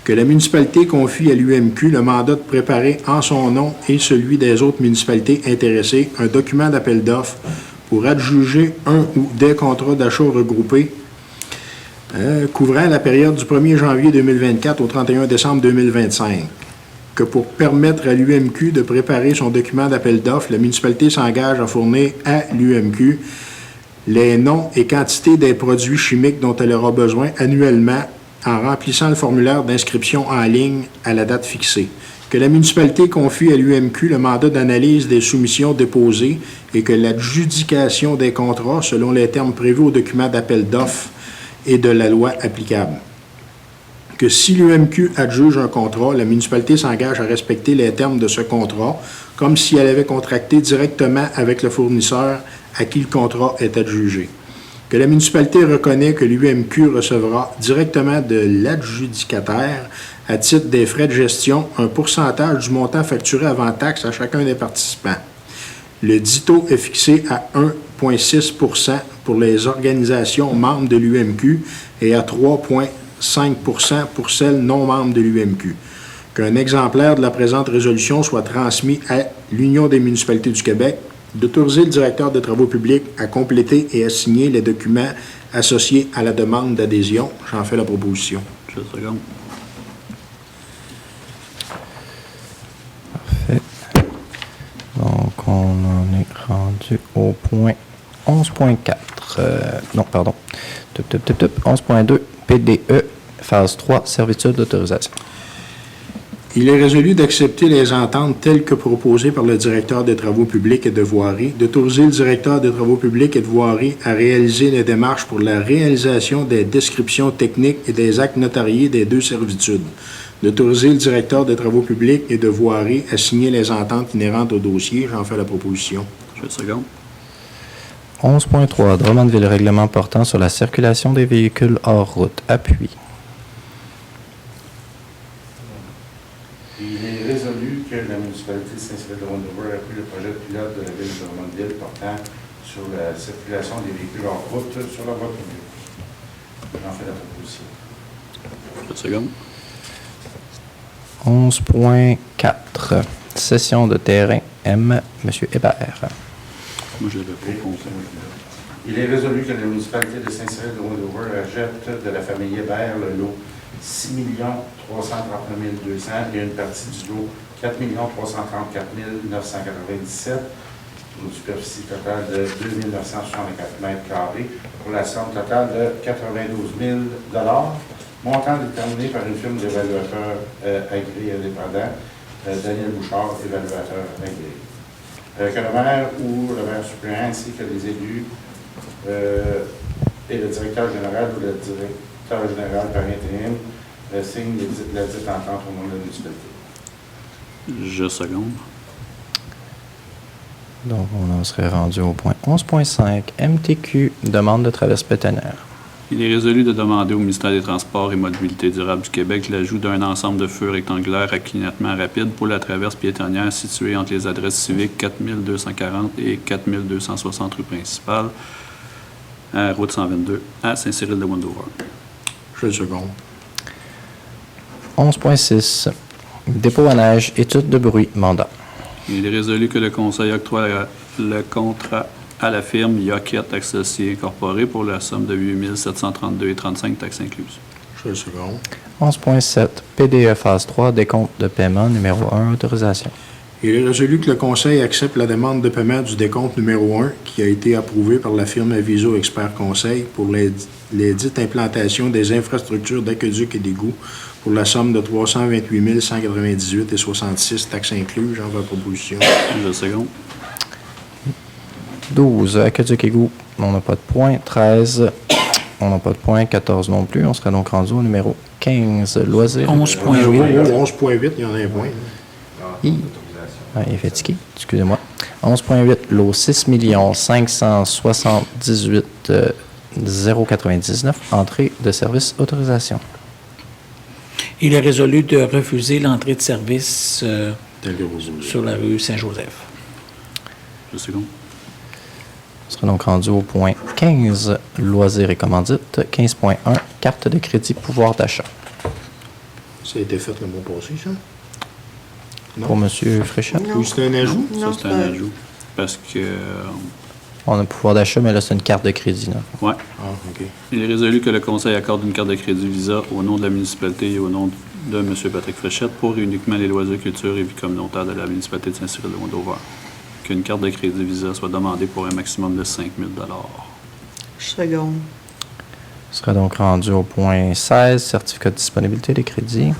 [SPEAKER 4] Que la municipalité confie à l'UMQ le mandat de préparer en son nom et celui des autres municipalités intéressées un document d'appel d'offres pour adjuger un ou des contrats d'achat regroupés couvrant la période du 1er janvier 2024 au 31 décembre 2025. Que pour permettre à l'UMQ de préparer son document d'appel d'offres, la municipalité s'engage à fournir à l'UMQ les noms et quantités des produits chimiques dont elle aura besoin annuellement en remplissant le formulaire d'inscription en ligne à la date fixée. Que la municipalité confie à l'UMQ le mandat d'analyse des soumissions déposées et que l'adjudication des contrats selon les termes prévus au document d'appel d'offres et de la loi applicable. Que si l'UMQ adjuge un contrat, la municipalité s'engage à respecter les termes de ce contrat comme si elle avait contracté directement avec le fournisseur à qui le contrat est adjugé. Que la municipalité reconnaît que l'UMQ recevra directement de l'adjudicataire, à titre des frais de gestion, un pourcentage du montant facturé avant taxe à chacun des participants. Le dit taux est fixé à 1,6 % pour les organisations membres de l'UMQ et à 3,5 % pour celles non membres de l'UMQ. Qu'un exemplaire de la présente résolution soit transmis à l'Union des municipalités du Québec, d'autoriser le directeur des travaux publics à compléter et à signer les documents associés à la demande d'adhésion. J'en fais la proposition.
[SPEAKER 3] Juste une seconde.
[SPEAKER 1] Parfait. Donc, on en est rendu au point 11.4. Non, pardon. 11.2, PDE, phase 3, servitude d'autorisation.
[SPEAKER 4] Il est résolu d'accepter les ententes telles que proposées par le directeur des travaux publics et de voirie, d'autoriser le directeur des travaux publics et de voirie à réaliser les démarches pour la réalisation des descriptions techniques et des actes notariés des deux servitudes, d'autoriser le directeur des travaux publics et de voirie à signer les ententes inhérentes au dossier. J'en fais la proposition.
[SPEAKER 3] Juste une seconde.
[SPEAKER 1] 11.3, Drummondville, règlement portant sur la circulation des véhicules hors route. Appui.
[SPEAKER 2] Il est résolu que la municipalité de Saint-Cyril de Wendover appuie le projet pilote de la ville de Drummondville portant sur la circulation des véhicules hors route sur la voie publique. J'en fais la proposition.
[SPEAKER 3] Juste une seconde.
[SPEAKER 1] 11.4, session de terrain. M. M. Hébert.
[SPEAKER 3] Moi, je l'avais pas compris.
[SPEAKER 2] Il est résolu que la municipalité de Saint-Cyril de Wendover achète de la famille Hébert le lot 6 339 200 et une partie du lot 4 334 997 pour une superficie totale de 2 964 mètres carrés pour la somme totale de 92 000 montant déterminé par une firme d'évaluateurs agréés indépendants, Daniel Bouchard, évaluateur agréé. Que le maire ou le maire suppléant ainsi que les élus et le directeur général ou le directeur général par intérim signe la dite entente au nom de la municipalité.
[SPEAKER 3] Juste une seconde.
[SPEAKER 1] Donc, on en serait rendu au point 11.5, MTQ, demande de traverse pétonnière.
[SPEAKER 3] Il est résolu de demander au ministère des Transports et Mobilité durable du Québec l'ajout d'un ensemble de feux rectangulaires à clignotement rapide pour la traverse piétonnière située entre les adresses civiques 4240 et 4260 rue principale, à route 122, à Saint-Cyril de Wendover.
[SPEAKER 4] Je le seconde.
[SPEAKER 1] 11.6, dépôt à neige, étude de bruit, mandat.
[SPEAKER 3] Il est résolu que le Conseil octroie le contrat à la firme Yocket Associés Incorporés pour la somme de 8 732,35 taxes incluses.
[SPEAKER 4] Je le seconde.
[SPEAKER 1] 11.7, PDE phase 3, décompte de paiement numéro 1, autorisation.
[SPEAKER 4] Il est résolu que le Conseil accepte la demande de paiement du décompte numéro 1 qui a été approuvé par la firme Aviso Expert Conseil pour les dites implantations des infrastructures d'aqueduc et d'égouts pour la somme de 328 198,66 taxes incluses. J'en veux la proposition.
[SPEAKER 3] Je seconde.
[SPEAKER 1] 12, aqueduc égout, on n'a pas de point. 13, on n'a pas de point. 14 non plus. On serait donc rendu au numéro 15, loisirs.
[SPEAKER 5] 11.8.
[SPEAKER 4] 11.8, il y en a un point.
[SPEAKER 1] Hi. Ah, il est fatigué, excusez-moi. 11.8, lot 6 578 099, entrée de service autorisation.
[SPEAKER 5] Il est résolu de refuser l'entrée de service sur la rue Saint-Joseph.
[SPEAKER 3] Je seconde.
[SPEAKER 1] On sera donc rendu au point 15, loisirs et commandites. 15.1, carte de crédit pouvoir d'achat.
[SPEAKER 4] Ça a été fait le mois passé, ça? Non.
[SPEAKER 1] Pour M. Fréchette.
[SPEAKER 6] Non.
[SPEAKER 4] Oui, c'est un ajout?
[SPEAKER 6] Non,
[SPEAKER 3] Ça, c'est un ajout. Parce que,
[SPEAKER 1] On a pouvoir d'achat, mais là, c'est une carte de crédit. Là.
[SPEAKER 3] ouais.
[SPEAKER 4] Ah, OK.
[SPEAKER 3] Il est résolu que le Conseil accorde une carte de crédit Visa au nom de la municipalité et au nom de M. Patrick Fréchette pour uniquement les loisirs, culture et vie communautaire de la municipalité de Saint-Cyril-de-Wendover. Qu'une carte de crédit Visa soit demandée pour un maximum de 5 000 $.
[SPEAKER 6] Seconde.
[SPEAKER 1] On sera donc rendu au point 16, certificat de disponibilité des crédits.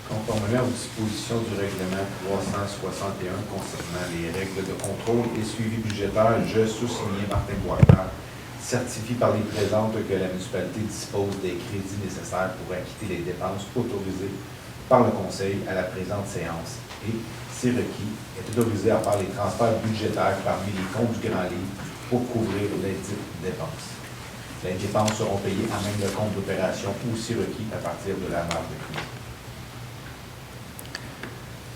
[SPEAKER 7] Conformément aux dispositions du règlement 361 concernant les règles de contrôle et suivi budgétaire, je, sous-signé Martin Boisvert, certifie par les présentes que la municipalité dispose des crédits nécessaires pour acquitter les dépenses autorisées par le Conseil à la présente séance et, si requis, est autorisé à faire les transferts budgétaires parmi les comptes du Grand Livre pour couvrir les dites dépenses. Les dépenses seront payées en même le compte d'opération ou, si requis, à partir de la marge de crédit.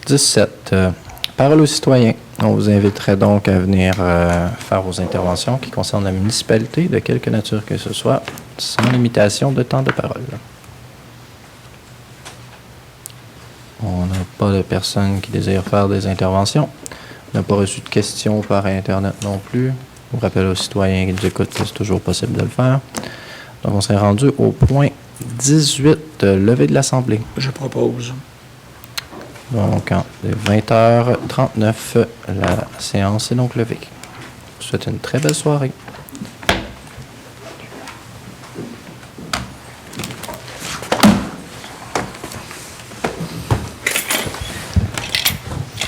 [SPEAKER 1] 17. Parole aux citoyens. On vous inviterait donc à venir faire vos interventions qui concernent la municipalité, de quelque nature que ce soit, sans limitation de temps de parole. On n'a pas de personnes qui désirent faire des interventions. On n'a pas reçu de questions par Internet non plus. Je vous rappelle aux citoyens qui nous écoutent que c'est toujours possible de le faire. Donc, on serait rendu au point 18, levée de l'Assemblée.
[SPEAKER 5] Je propose.
[SPEAKER 1] Donc, en 20h39, la séance est donc levée. Je vous souhaite une très belle soirée.